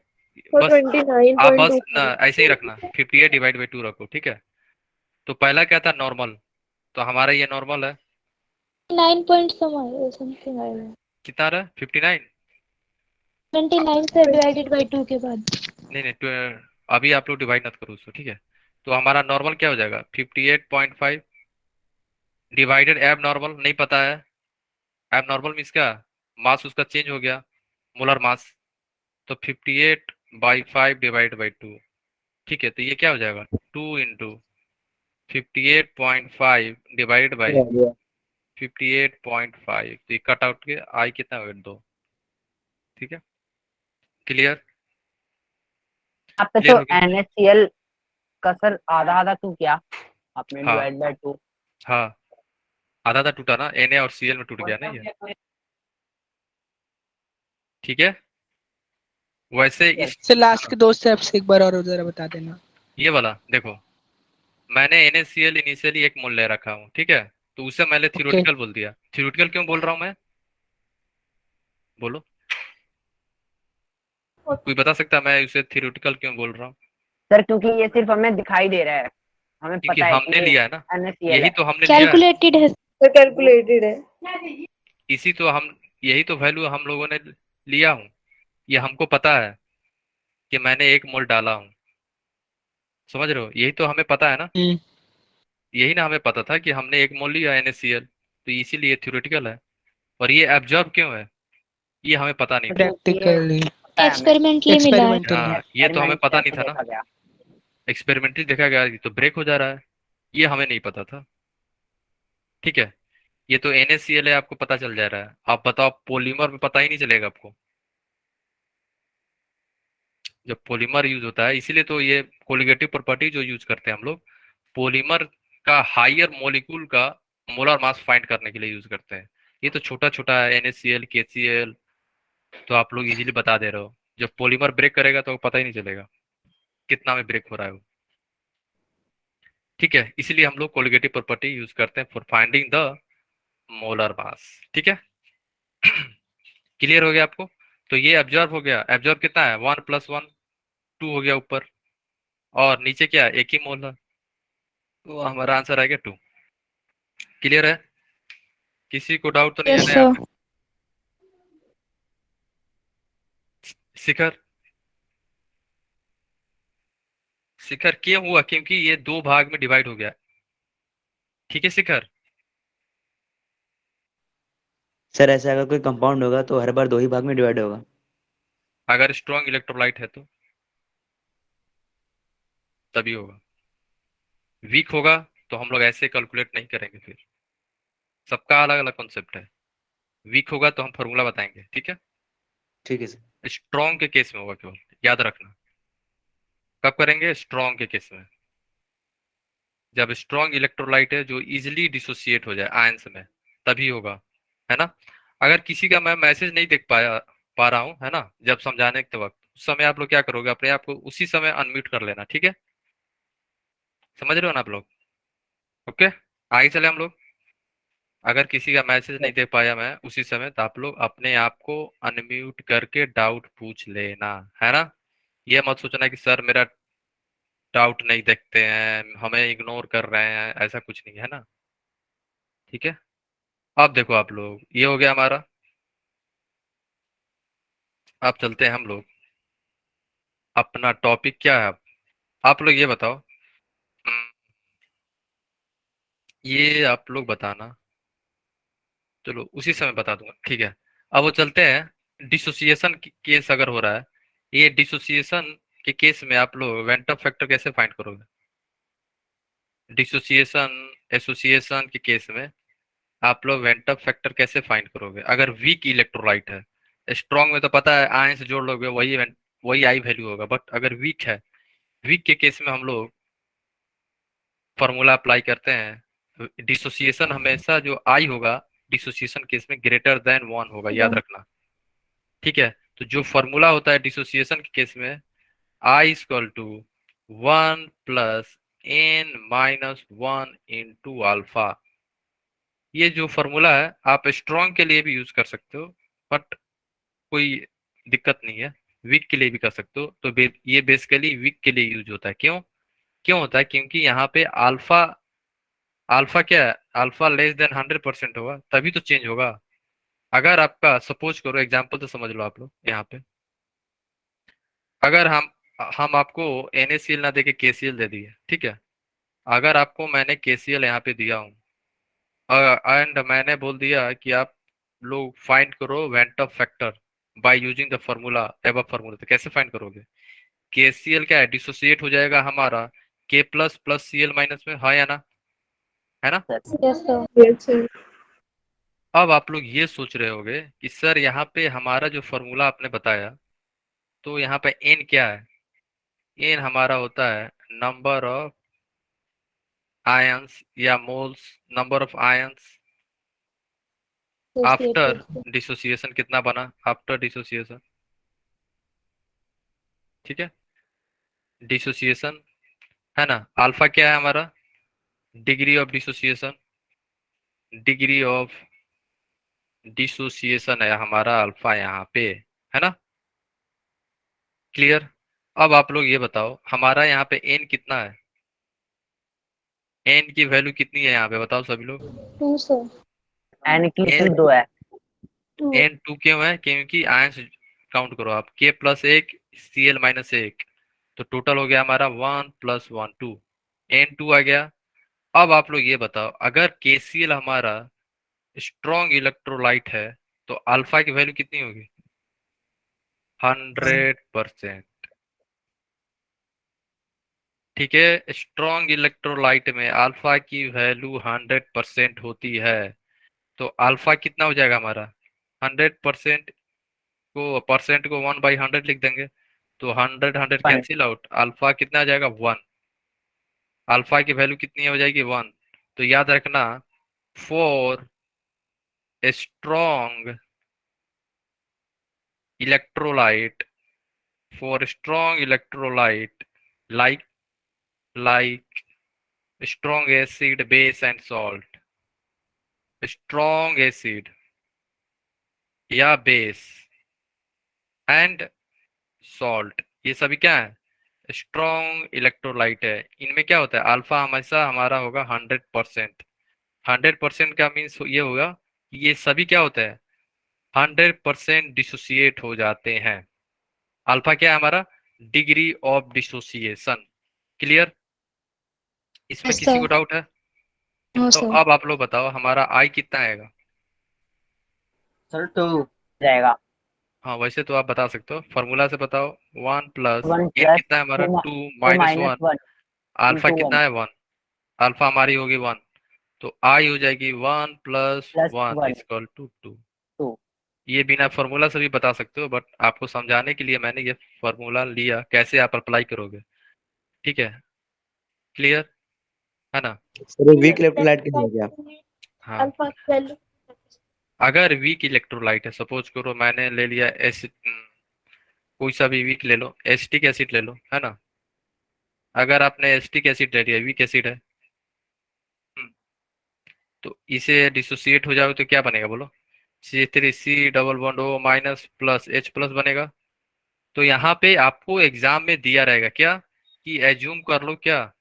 और बस आप बस ना 29.25 ऐसे ही रखना, 58 डिवाइड बाई 2 रखो। ठीक है, तो पहला क्या था, नॉर्मल, तो हमारा ये नॉर्मल है, 9 पॉइंट समथिंग आएगा। कितना आ रहा है? 59? 29 से डिवाइडेड बाय 2 के बाद। नहीं नहीं, अभी आप लोग डिवाइड मत करो उसको, ठीक है। तो हमारा नॉर्मल क्या हो जाएगा? 58.5 डिवाइडेड एब नॉर्मल नहीं पता है। एब नॉर्मल मीन्स क्या? मास उसका चेंज हो गया, मोलर मास। तो 58/5 डिवाइड बाई 2, ठीक है। तो ये क्या हो जाएगा? 2 इंटू 58.5 डिवाइड बाई 58.5। तो ये कट आउट के आई कितना होगा? 2। ठीक है, क्लियर? यहाँ पे क्लियर तो हो गया? NaCl का सर आधा आधा क्यों किया आपने, हाँ डिवाइड बाय 2? हाँ, आधा आधा टूटा ना, Na और Cl में टूट गया ना ये, ठीक है। वैसे इस सर लास्ट के 2 स्टेप्स एक बार और जरा बता देना। ये वाला देखो, मैंने NaCl इनिशियली 1 मोल ले रखा हूँ, ठीक है। तो उसे मैंने ओके थ्योरेटिकल बोल दिया। थ्योरेटिकल क्यों बोल रहा हूँ मैं? बोलो, कोई बता सकता है मैं उसे थ्योरेटिकल क्यों बोल रहा हूँ? सर क्योंकि ये सिर्फ हमें दिखाई दे रहा है, हमें क्योंकि पता है कि हमने ये लिया है ना, NaCl यही है। तो हमने लिया है। कैलकुलेटेड है। तो कैलकुलेटेड है। इसी तो हम, यही तो वैल्यू हम लोगों ने लिया हूँ। ये हमको पता है कि मैंने 1 मोल डाला हूँ, समझ रहे हो? यही तो हमें पता है ना, यही ना हमें पता था कि हमने 1 मोल लिया NaCl, तो इसीलिए थ्योरेटिकल है। और ये एब्जॉर्ब क्यों है, ये हमें पता नहीं था। प्रैक्टिकली पता है हमें, एक्सपेरिमेंटली मिला है। एक्सपेरिमेंटली। हाँ, ये तो हमें एक्सपेरिमेंट पता नहीं से था ना, देखा गया। एक्सपेरिमेंटली देखा गया कि तो ब्रेक हो जा रहा है, ये हमें नहीं पता था, ठीक है। ये तो NaCl है, आपको पता चल जा रहा है। आप बताओ, पॉलीमर में पता ही नहीं चलेगा आपको। जब पॉलीमर यूज होता है, इसीलिए तो ये कोलिगेटिव प्रॉपर्टी जो यूज करते हैं हम लोग, पॉलीमर का हायर मॉलिक्यूल का मोलर मास फाइंड करने के लिए यूज करते हैं। ये तो छोटा छोटा है, NaCl KCl, तो आप लोग इजीली बता दे रहे हो। जब पॉलीमर ब्रेक करेगा तो पता ही नहीं चलेगा कितना में ब्रेक हो रहा है वो, ठीक है। इसलिए हम लोग कोलिगेटिव प्रॉपर्टी यूज करते हैं for finding the molar mass, ठीक है। क्लियर हो गया आपको? तो ये एब्जॉर्ब हो गया। एब्जॉर्ब कितना है? 1 + 1 2 हो गया ऊपर, और नीचे क्या है? 1 ही मोल है, तो हमारा आंसर आएगा 2। क्लियर है? किसी को डाउट तो नहीं है यस ना यहाँ सर। पे? शिखर, शिखर क्यों हुआ? क्योंकि ये 2 भाग में डिवाइड हो गया, ठीक है शिखर। सर ऐसा अगर कोई कंपाउंड होगा तो हर बार 2 ही भाग में डिवाइड होगा। अगर स्ट्रॉन्ग इलेक्ट्रोलाइट है तो तभी होगा, वीक होगा तो हम लोग ऐसे कैलकुलेट नहीं करेंगे। फिर सबका अलग अलग कॉन्सेप्ट है। वीक होगा तो हम फॉर्मूला बताएंगे, ठीक है। ठीक है सर। स्ट्रॉन्ग के केस में होगा केवल, याद रखना। कब करेंगे? स्ट्रॉन्ग के केस में, जब स्ट्रॉन्ग इलेक्ट्रोलाइट है जो इजिली डिसोसिएट हो जाए आयंस में, तभी होगा, है ना। अगर किसी का मैं मैसेज नहीं देख पा रहा हूँ, है ना, जब समझाने के वक्त, उस समय आप लोग क्या करोगे? अपने आप को उसी समय अनम्यूट कर लेना, ठीक है। समझ रहे हो ना आप लोग? ओके, आगे चले हम लोग। अगर किसी का मैसेज नहीं देख पाया मैं उसी समय, तो आप लोग अपने आप को अनम्यूट करके डाउट पूछ लेना, है ना। ये मत सोचना कि सर मेरा डाउट नहीं देखते हैं, हमें इग्नोर कर रहे हैं, ऐसा कुछ नहीं है ना, ठीक है। अब देखो आप लोग, ये हो गया हमारा। अब चलते हैं हम लोग, अपना टॉपिक क्या है? आप लोग ये बताओ, ये आप लोग बताना, चलो उसी समय बता दूंगा, ठीक है। अब वो चलते हैं, डिसोसिएशन केस अगर हो रहा है, ये डिसोसिएशन के केस में आप लोग वेंटम फैक्टर कैसे फाइंड करोगे? डिसोसिएशन एसोसिएशन के केस में आप लोग वेंटम फैक्टर कैसे फाइंड करोगे? अगर वीक इलेक्ट्रोलाइट है, स्ट्रॉन्ग में तो पता है आयन से जोड़ लोगे वही आई वैल्यू होगा, बट अगर वीक है, वीक के केस में हम लोग फॉर्मूला अप्लाई करते हैं। डिसोसिएशन हमेशा जो आई होगा डिसोसिएशन केस में ग्रेटर देन 1 होगा, याद रखना, ठीक है। तो जो फॉर्मूला होता है डिसोसिएशन के केस में, I equal to 1 + n-1 into alpha. ये जो फॉर्मूला है आप स्ट्रॉन्ग के लिए भी यूज कर सकते हो, बट कोई दिक्कत नहीं है, वीक के लिए भी कर सकते हो। तो ये बेसिकली वीक के लिए यूज होता है। क्यों क्यों होता है? क्योंकि यहाँ पे अल्फा, अल्फा क्या है? अल्फा लेस देन 100% होगा तभी तो चेंज होगा। अगर आपका सपोज करो, एग्जांपल तो समझ लो आप लोग यहाँ पे, अगर हम आपको NaCl ना देके KCl दे दिए, ठीक है, अगर आपको मैंने KCl यहाँ पे दिया हूँ एंड मैंने बोल दिया कि आप लोग फाइंड करो went factor by using the formula, above formula, तो कैसे फाइंड करोगे? KCl क्या है, डिसोसिएट हो जाएगा हमारा K plus plus Cl minus में, हाँ या ना, है ना? Yes sir. Yes, sir. अब आप लोग ये सोच रहे होगे कि सर यहाँ पे हमारा जो फॉर्मूला आपने बताया, तो यहाँ पे n क्या है? n हमारा होता है नंबर ऑफ आयंस या moles, number of ions after dissociation, कितना बना आफ्टर डिसोसिएशन, ठीक है, डिसोसिएशन, है ना? अल्फा क्या है हमारा? Degree of dissociation, degree of dissociation है हमारा अल्फा यहाँ पे, है ना? क्लियर? अब आप लोग ये बताओ हमारा यहाँ पे n कितना है, n की वैल्यू कितनी है यहाँ पे, बताओ सभी लोग। 2 सर। एन की n वैल्यू 2 है। 2। n 2 क्यों है? क्योंकि आयंस काउंट करो आप, K प्लस 1 Cl माइनस 1, तो टोटल हो गया हमारा 1 प्लस 1 2, n 2 आ गया। अब आप लोग ये बताओ अगर KCl हमारा स्ट्रॉन्ग इलेक्ट्रोलाइट है तो अल्फा की वैल्यू कितनी होगी? 100%। ठीक है, स्ट्रॉन्ग इलेक्ट्रोलाइट में अल्फा की वैल्यू 100% होती है, तो अल्फा कितना हो जाएगा हमारा? 100% को, परसेंट को 1/100 लिख देंगे, तो 100 100 वन। कैंसिल आउट, अल्फा कितना आ जाएगा? 1। अल्फा की वैल्यू कितनी हो जाएगी? 1। तो याद रखना, for strong electrolyte, for strong electrolyte like like strong acid, base and salt, strong acid या बेस एंड सॉल्ट, ये सभी क्या है? स्ट्रॉन्ग इलेक्ट्रोलाइट है। इनमें क्या होता है? अल्फा हमेशा हमारा होगा 100%। 100% का मीन्स ये होगा कि ये सभी क्या होता है? 100% डिसोसिएट हो जाते हैं। अल्फा क्या है हमारा? Degree of dissociation. क्लियर? इसमें यस किसी सर। को डाउट है? नो तो सर। अब आप लोग बताओ हमारा आई कितना आएगा? सर 2 जाएगा। हाँ वैसे तो आप बता सकते हो, फॉर्मूला से बताओ। 1 प्लस 1 एन प्लस कितना है हमारा? 2 2 माइनस माइनस 1, 1 अल्फा इंटू 1 कितना है? 1। अल्फा हमारी होगी 1, तो आई हो जाएगी 1 प्लस प्लस 1 1 इक्वल टू 2। 2। ये बिना फार्मूला से भी बता सकते हो, बट आपको समझाने के लिए मैंने ये फार्मूला लिया, कैसे आप अप्लाई करोगे। ठीक है, क्लियर है ना? सर ये वीक इलेक्ट्रोलाइट क्या हो गया? हाँ, अगर वीक इलेक्ट्रोलाइट है, सपोज करो मैंने ले लिया एसिड, कोई सा भी वीक ले लो, एसिटिक एसिड ले लो, है ना? अगर आपने एसिटिक एसिड ले लिया, वीक एसिड है, हम्म, तो इसे डिसोसिएट हो जाओ तो क्या बनेगा बोलो? C3 C double bond O minus plus H plus बनेगा। तो यहाँ पे आपको एग्जाम में दिया रहेगा क्या, कि एज्यूम कर लो, क्या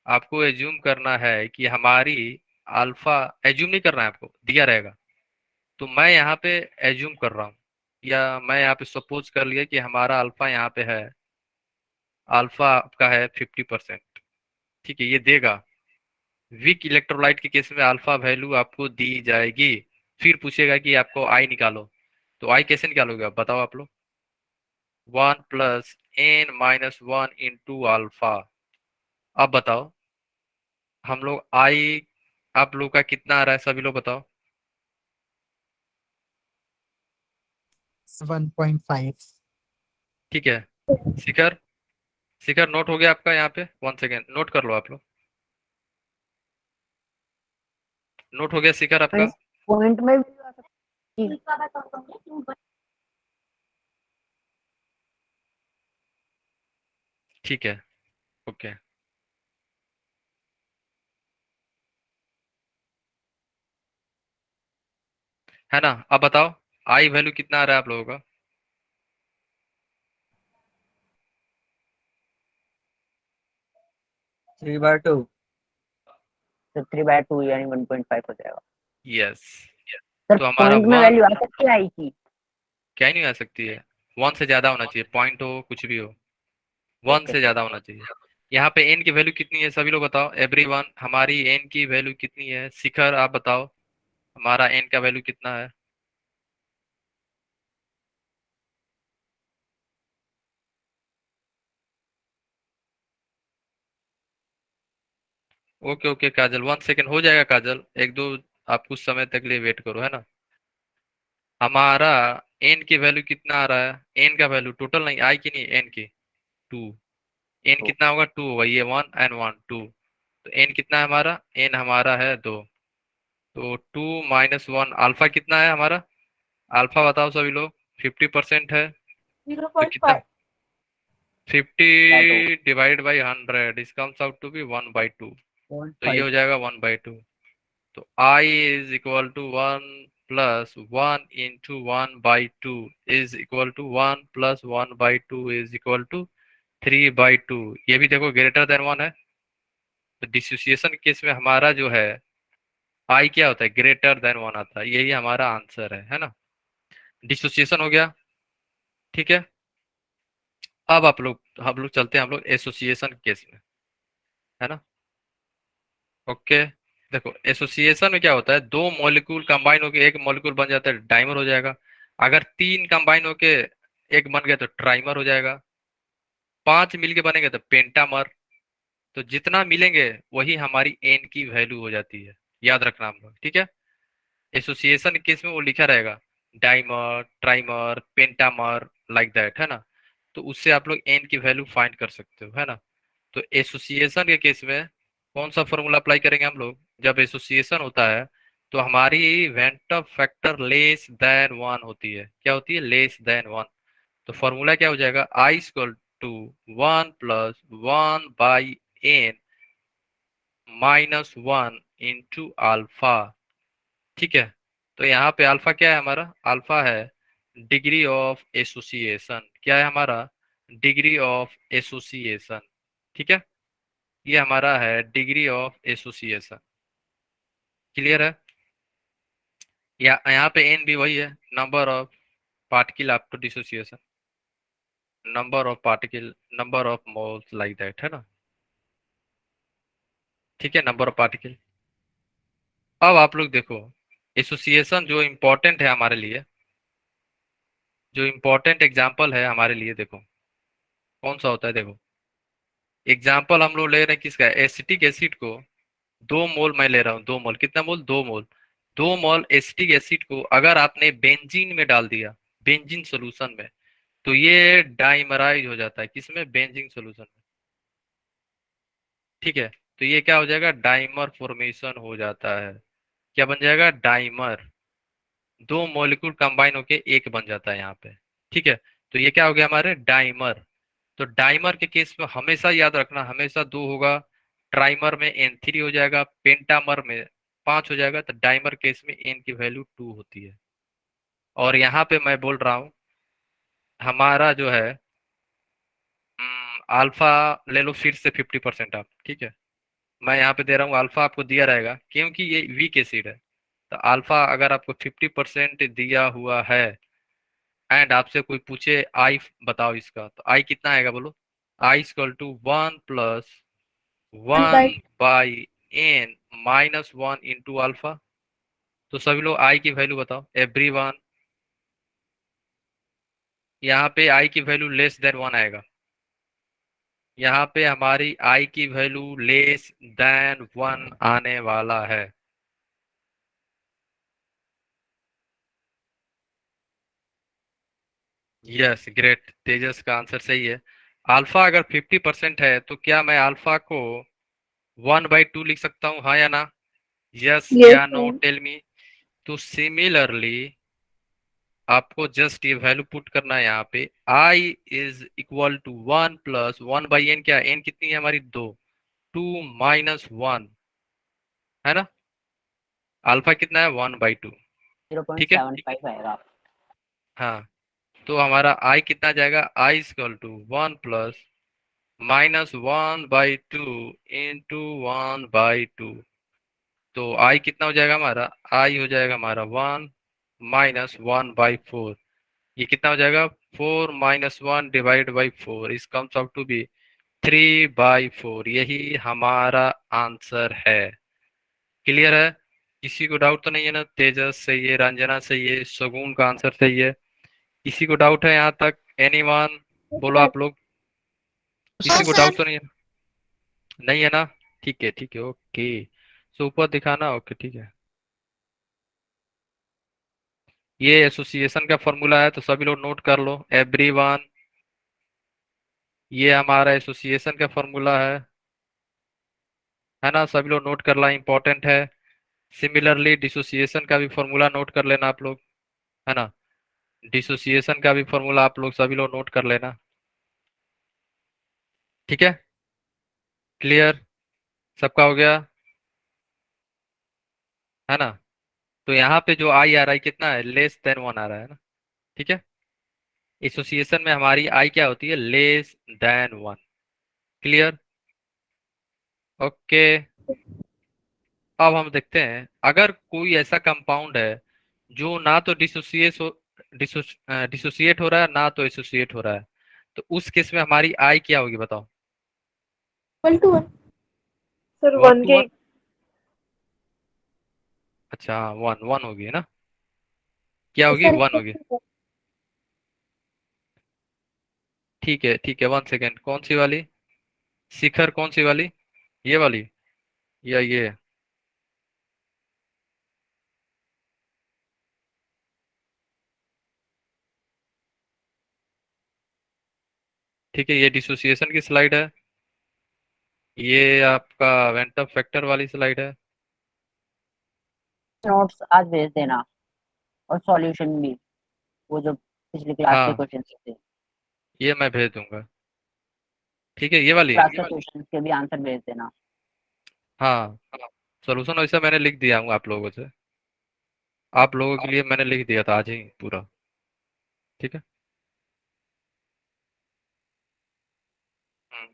आपको एज्यूम करना है कि हमारी अल्फा, एज्यूम नहीं करना है आपको, दिया रहेगा। तो मैं यहाँ पे एज्यूम कर रहा हूँ, या मैं यहाँ पे सपोज कर लिया कि हमारा अल्फा यहाँ पे है, अल्फा आपका है 50%। ठीक है, ये देगा। वीक इलेक्ट्रोलाइट के केस में अल्फा वैल्यू आपको दी जाएगी, फिर पूछेगा कि आपको आई निकालो, तो आई कैसे निकालोगे आप बताओ आप लोग? 1 प्लस n-1 इंटू अल्फा। अब बताओ हम लोग आई, आप लोग का कितना आ रहा है, सभी लोग बताओ। 1.5। ठीक है, शिखर, शिखर नोट हो गया आपका यहाँ पे? 1 सेकेंड नोट कर लो आप लोग, नोट हो गया शिखर आपका? पॉइंट में भी आ सकती है। ठीक है, ओके, है ना? अब बताओ आई वैल्यू कितना आ रहा है आप लोगों का? 3/2। तो 3/2 यानी 1.5 हो जाएगा। यस, सर तो हमारा पॉइंट में 1 वैल्यू आ सकती है आई की? क्या ही नहीं आ सकती है, 1 से ज्यादा होना चाहिए, पॉइंट हो कुछ भी हो, 1 ओके से ज्यादा होना चाहिए। यहाँ पे n की वैल्यू कितनी है सभी लोग बताओ, एवरीवन हमारी n की वैल्यू कितनी है, शिखर आप बताओ हमारा n का वैल्यू कितना है। ओके ओके काजल, 1 सेकेंड हो जाएगा काजल, एक दो आप कुछ समय तक लिए वेट करो, है ना। हमारा n की वैल्यू कितना आ रहा है, n का वैल्यू टोटल नहीं, i की नहीं, n की 2। n तो कितना होगा, 2 होगा, ये 1 एंड 1 2, तो n कितना है हमारा, n हमारा है 2, तो 2 माइनस 1, अल्फा कितना है हमारा, अल्फा बताओ सभी लोग, 50% है तो कितना, 50 2 डिवाइड बाई 100 इस कम्स आउट टू बी 1/2, तो ये हो जाएगा 1/2। तो i is equal to 1 plus 1 into 1/2 is equal to 1 plus 1/2 is equal to 3/2। ये भी देखो ग्रेटर देन 1 है, तो डिसोसिएशन केस में हमारा जो है i क्या होता है, ग्रेटर देन 1 आता है, यही हमारा आंसर है ना। डिसोसिएशन हो गया, ठीक है। अब आप लोग हम लोग चलते हैं हम लोग एसोसिएशन केस में, है ना। ओके, देखो एसोसिएशन में क्या होता है, दो मॉलिक्यूल कंबाइन होके एक मॉलिक्यूल बन जाता है, डाइमर हो जाएगा। अगर तीन कंबाइन होके एक बन गया तो ट्राइमर हो जाएगा। 5 मिलके बनेंगे तो पेंटामर। तो जितना मिलेंगे वही हमारी एन की वैल्यू हो जाती है, याद रखना हम लोग, ठीक है। एसोसिएशन केस में वो लिखा रहेगा dimer, trimer, pentamer, like that, है ना। तो उससे आप लोग एन की वैल्यू फाइंड कर सकते हो, है ना। तो एसोसिएशन के केस में कौन सा फॉर्मूला अप्लाई करेंगे हम लोग, जब एसोसिएशन होता है तो हमारी went of factor less than 1 होती है, क्या होती है, लेस देन 1। तो फॉर्मूला क्या हो जाएगा, I equal to 1 plus 1 by N minus 1 into alpha, ठीक है। तो यहाँ पे अल्फा क्या है हमारा, अल्फा है डिग्री ऑफ एसोसिएशन, क्या है हमारा, डिग्री ऑफ एसोसिएशन, ठीक है। ये हमारा है डिग्री ऑफ एसोसिएशन, क्लियर है। यहाँ पे एन भी वही है, number of particle after dissociation, number of particle, number of moles, like that, है ना, ठीक है, नंबर ऑफ पार्टिकल। अब आप लोग देखो एसोसिएशन जो इम्पोर्टेंट है हमारे लिए, जो इम्पोर्टेंट एग्जाम्पल है हमारे लिए, देखो कौन सा होता है, देखो एग्जाम्पल हम लोग ले रहे हैं किसका, एसिटिक एसिड को 2 मोल मैं ले रहा हूँ, 2 मोल, कितना मोल, 2 मोल। 2 मोल एसिटिक एसिड को अगर आपने बेंजीन में डाल दिया, बेंजीन सोल्यूशन में, तो ये डाइमराइज हो जाता है, किसमें, बेंजीन सोल्यूशन में, ठीक है। तो ये क्या हो जाएगा, डाइमर फॉर्मेशन हो जाता है, क्या बन जाएगा, डाइमर। 2 मॉलिक्यूल कंबाइन होके एक बन जाता है यहाँ पे, ठीक है। तो ये क्या हो गया हमारे, डाइमर। तो डाइमर के केस में हमेशा याद रखना, हमेशा 2 होगा, ट्राइमर में N3 हो जाएगा, पेंटामर में 5 हो जाएगा, तो डाइमर केस में N की वैल्यू 2 होती है। और यहाँ पे मैं बोल रहा हूँ हमारा जो है अल्फा ले लो फिर से 50% आप, ठीक है। मैं यहाँ पे दे रहा हूँ अल्फा, आपको दिया रहेगा क्योंकि ये वीक एसिड है। तो अल्फा अगर आपको 50% दिया हुआ है एंड आपसे कोई पूछे आई बताओ इसका, तो आई कितना आएगा बोलो, I equal to 1 plus 1 by N minus 1 into alpha. तो सभी लोग आई की वैल्यू बताओ, एवरीवन। यहाँ पे आई की वैल्यू लेस देन 1 आएगा, यहाँ पे हमारी आई की वैल्यू लेस देन 1 आने वाला है। यस ग्रेट, तेजस का आंसर सही है। अल्फा अगर 50% है तो क्या मैं अल्फा को 1/2 लिख सकता हूँ, हाँ या ना, यस Yes, या नो, sir. Tell me. तो सिमिलरली आपको जस्ट ये वैल्यू पुट करना है यहाँ पे, I is equal to 1 plus 1 by N, क्या एन कितनी है हमारी, 2, 2 माइनस 1, है ना, अल्फा कितना है, 1/2, ठीक है। 0.75 आएगा। हाँ, तो हमारा आई कितना जाएगा, I equal to 1 plus -1/2 into 1/2, तो आई कितना हो जाएगा हमारा, आई हो जाएगा हमारा 1 माइनस 1/4। ये कितना हो जाएगा, 4 माइनस 1 डिवाइड बाई 4, इस कम्स आउट टू बी 3/4। यही हमारा आंसर है। क्लियर है? किसी को डाउट तो नहीं है ना? तेजस सही है, रंजना सही है, सगुन का आंसर सही है। किसी को डाउट है यहाँ तक? एनीवन? बोलो आप लोग। किसी को डाउट तो नहीं है? नहीं है ना? ठीक है, ठीक है, ओके। सो ऊपर दिखाना, ओके ठीक है। ये एसोसिएशन का फॉर्मूला है, तो सभी लोग नोट कर लो एवरीवन। ये हमारा एसोसिएशन का फॉर्मूला है ना? सभी लोग नोट करना इंपॉर्टेंट है। सिमिलरली डिसोसिएशन का भी फॉर्मूला नोट कर लेना आप लोग, है ना? डिसोसिएशन का भी फॉर्मूला आप लोग सभी लोग नोट कर लेना, ठीक है? क्लियर? सबका हो गया, है ना? तो यहाँ पे जो आई आ रहा है कितना है, लेस देन 1 आ रहा है ना, ठीक है? एसोसिएशन में हमारी आई क्या होती है, लेस देन 1। क्लियर? ओके। अब हम देखते हैं, अगर कोई ऐसा कंपाउंड है जो ना तो डिसोसिएट हो रहा है, ना तो एसोसिएट हो रहा है, तो उस केस में हमारी आई क्या होगी, बताओ? 1 to 1 सर, 1 1 टू के 1? अच्छा, 1 1 होगी ना? क्या होगी, सर 1 होगी। ठीक है, ठीक है, 1 सेकेंड। कौन सी वाली शिखर, कौन सी वाली, ये वाली या ये? ठीक है, ये डिसोसिएशन की स्लाइड है, ये आपका वेंटम फैक्टर वाली स्लाइड है। नोट्स आज भेज देना और सॉल्यूशन भी, वो जो पिछली क्लास के हाँ, क्वेश्चन थे, ये मैं भेज दूंगा। ठीक है, ये वाली। क्लास के क्वेश्चन के भी आंसर भेज देना। हाँ, सोल्यूशन वैसा मैंने लिख दिया हूँ आप लोगों से, आप लोगों के लिए मैंने लिख दिया था आज ही पूरा, ठीक है? हम्म,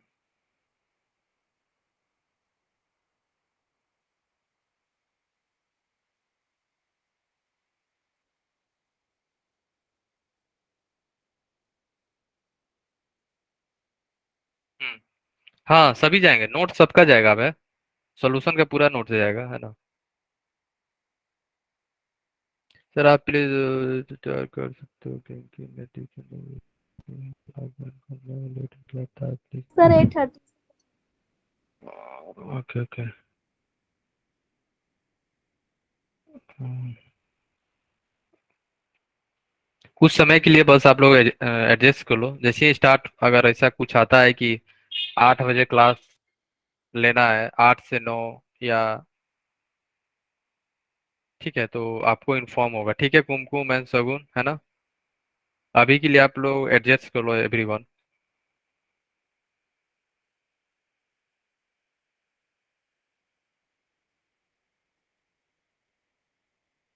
हम्म। हाँ, सभी जाएंगे, नोट सबका जाएगा, अब है सोल्यूशन का पूरा नोट जाएगा, है ना? सर आप प्लीज तैयार कर सकते हो, क्योंकि मैं tuition please. Sir 8:30 okay, okay. कुछ समय के लिए बस आप लोग एडजस्ट कर लो, जैसे ही स्टार्ट अगर ऐसा कुछ आता है कि 8 बजे क्लास लेना है, 8 से 9, या ठीक है, तो आपको इन्फॉर्म होगा, ठीक है? कुमकुम एंड सगुन, है ना? अभी के लिए आप लोग एडजस्ट कर लो एवरीवन।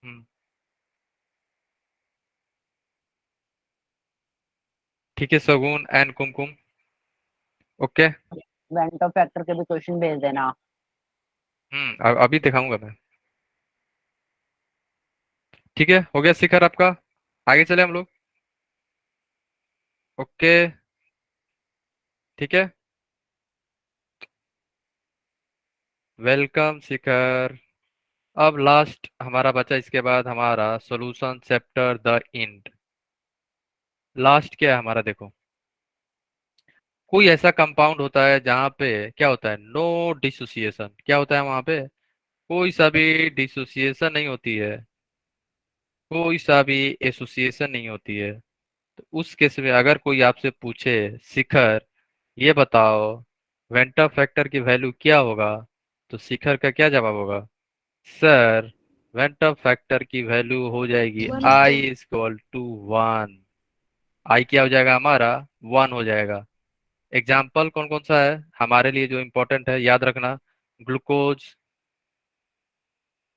हम्म, ठीक है, सगुन and Kumkum, okay. Vento factor के भी क्वेश्चन भेज देना। अभी दिखाऊंगा मैं, ठीक है? हो गया शिखर आपका, आगे चले हम लोग, ओके, ठीक है। वेलकम शिखर। अब लास्ट हमारा बचा, इसके बाद हमारा solution chapter the end. Last क्या है हमारा, देखो, कोई ऐसा कंपाउंड होता है जहां पे क्या होता है, नो डिसोसिएशन। क्या होता है वहां पे, कोई सा भी डिसोसिएशन नहीं होती है, कोई सा भी एसोसिएशन नहीं होती है। तो उस केस में अगर कोई आपसे पूछे, शिखर ये बताओ वेंटर फैक्टर की वैल्यू क्या होगा, तो शिखर का क्या जवाब होगा, सर वेंटर फैक्टर की वैल्यू हो जाएगी 1 आई इज इक्वल टू 1। आई क्या हो जाएगा हमारा, 1 हो जाएगा। एग्जाम्पल कौन कौन सा है हमारे लिए जो इम्पोर्टेंट है, याद रखना, ग्लूकोज,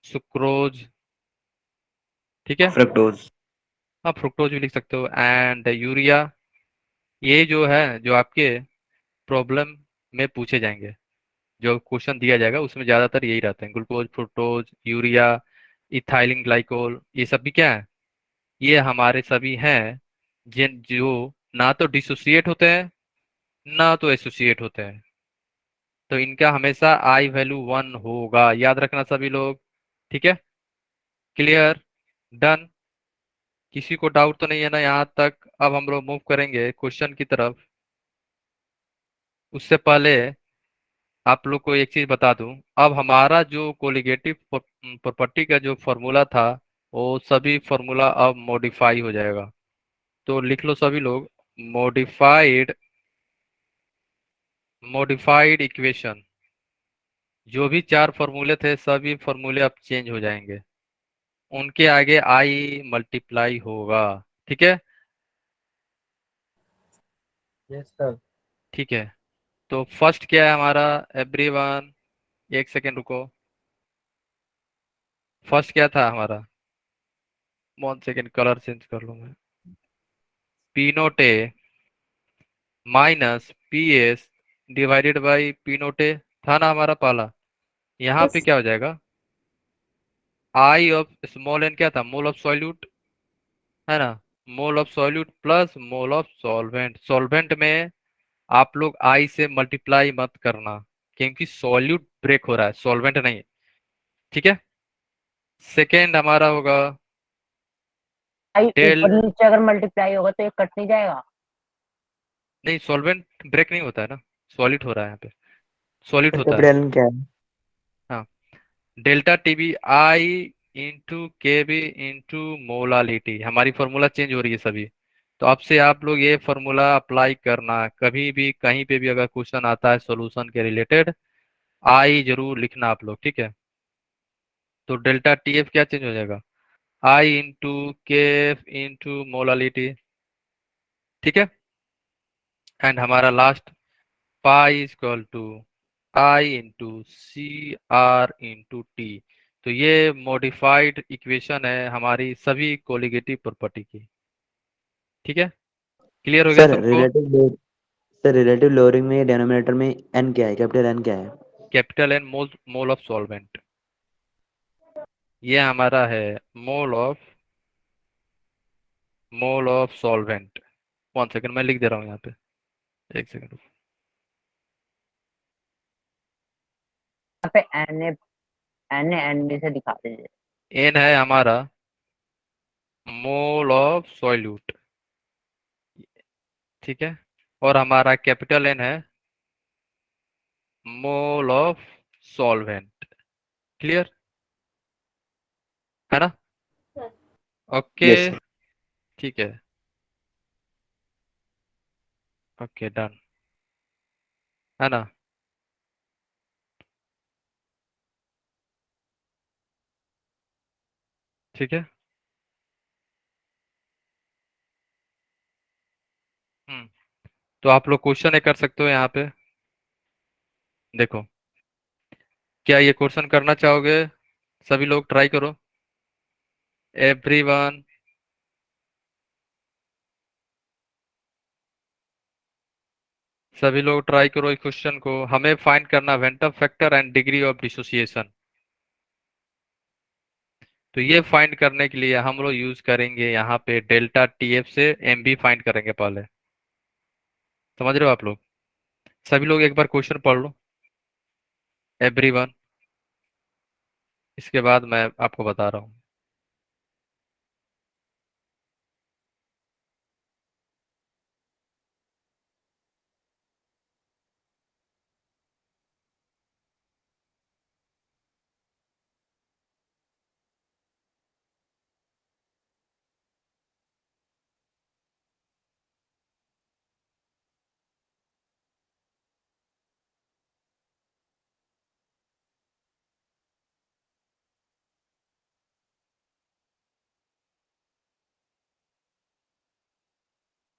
सुक्रोज, ठीक है? फ्रक्टोज। हाँ, फ्रुक्टोज भी लिख सकते हो, एंड यूरिया। ये जो है, जो आपके प्रॉब्लम में पूछे जाएंगे, जो क्वेश्चन दिया जाएगा उसमें ज्यादातर यही रहते हैं, glucose, fructose, urea, ethylene glycol, ये सब भी क्या है, ये हमारे सभी हैं जिन जो ना तो डिसोसिएट होते हैं ना तो एसोसिएट होते हैं। तो इनका हमेशा आई वैल्यू 1 होगा, याद रखना सभी लोग। ठीक है, क्लियर, डन, किसी को डाउट तो नहीं है ना यहाँ तक? अब हम लोग मूव करेंगे क्वेश्चन की तरफ। उससे पहले आप लोग को एक चीज बता दूं, अब हमारा जो कोलिगेटिव प्रॉपर्टी का जो फॉर्मूला था वो सभी फॉर्मूला अब मॉडिफाई हो जाएगा। तो लिख लो सभी लोग, मॉडिफाइड मॉडिफाइड इक्वेशन। जो भी 4 फॉर्मूले थे सभी फॉर्मूले अब चेंज हो जाएंगे, उनके आगे आई मल्टीप्लाई होगा। ठीक है, यस सर। ठीक है। तो फर्स्ट क्या है हमारा, एवरीवन, एक सेकेंड रुको। फर्स्ट क्या था हमारा, 1 सेकेंड, कलर चेंज कर लूँ मैं। P naught A minus P S divided by P naught A था ना हमारा पहला। यहाँ पे Yes. क्या हो जाएगा, आई ऑफ स्मॉल एन क्या था, मोल ऑफ सॉल्यूट, है ना, mole of solute plus mole of solvent. Solvent में आप लोग आई से मल्टीप्लाई मत करना क्योंकि सॉल्यूट ब्रेक हो रहा है, सॉल्वेंट नहीं। ठीक है, सेकेंड हमारा होगा भाई डेल, ऊपर नीचे अगर मल्टीप्लाई होगा तो ये कट नहीं जाएगा? नहीं सॉल्वेंट ब्रेक नहीं होता है ना, सॉलिड हो रहा है यहाँ पे, सॉलिड सर होता है। कैपिटल एन क्या है? हाँ, डेल्टा टीबी आई इंटू के बी इंटू मोलालिटी, हमारी फॉर्मूला चेंज हो रही है सभी। तो अब से आप लोग ये फॉर्मूला अप्लाई करना, कभी भी कहीं पे भी अगर क्वेश्चन आता है सॉल्यूशन के रिलेटेड, आई जरूर लिखना आप लोग। ठीक है, तो डेल्टा टी एफ क्या चेंज हो जाएगा, I into K F into molality. ठीक है, एंड हमारा last pi is equal to I into C R into T. तो ये मॉडिफाइड इक्वेशन है हमारी सभी कोलिगेटिव प्रॉपर्टी की। ठीक है, क्लियर हो गया सर सबको? रिलेटिव लोअरिंग में डिनोमिनेटर में एन क्या है, कैपिटल एन क्या है? Capital N mole mole of solvent, ये हमारा है मोल ऑफ सॉल्वेंट। 1 सेकेंड मैं लिख दे रहा हूँ यहाँ पे, एक सेकेंड। यहाँ पे एन से दिखा दीजिए। एन है हमारा मोल ऑफ सॉल्यूट, ठीक है, और हमारा कैपिटल एन है मोल ऑफ सॉल्वेंट। क्लियर है ना? Okay, yes sir. ठीक है, ओके डन, है ना? ठीक है, तो आप लोग क्वेश्चन ये कर सकते हो यहाँ पे। देखो, क्या ये क्वेश्चन करना चाहोगे? सभी लोग ट्राई करो, एवरीवन। सभी लोग ट्राई करो इस क्वेश्चन को। हमें फाइंड करना वेंटर factor and degree of dissociation. तो ये फाइंड करने के लिए हम लोग यूज करेंगे यहाँ पे डेल्टा टीएफ से एम बी फाइंड करेंगे पहले। समझ रहे हो आप लोग? सभी लोग एक बार क्वेश्चन पढ़ लो, एवरीवन, इसके बाद मैं आपको बता रहा हूँ।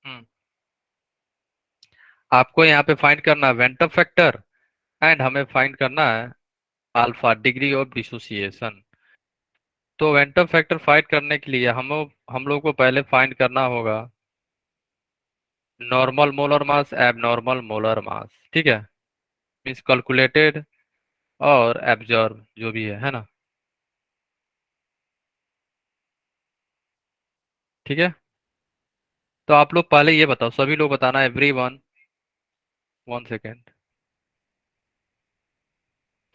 हम्म, आपको यहाँ पे फाइंड करना है वेंटर फैक्टर एंड हमें फाइंड करना है अल्फा, डिग्री ऑफ डिसोसिएशन। तो वेंटर फैक्टर फाइंड करने के लिए हम लोग को पहले फाइंड करना होगा normal molar mass, abnormal molar mass. ठीक है, मीन्स कैलकुलेटेड और एब्जॉर्ब जो भी है ना। ठीक है, तो आप लोग पहले ये बताओ, सभी लोग बताना, एवरी वन, 1 सेकेंड,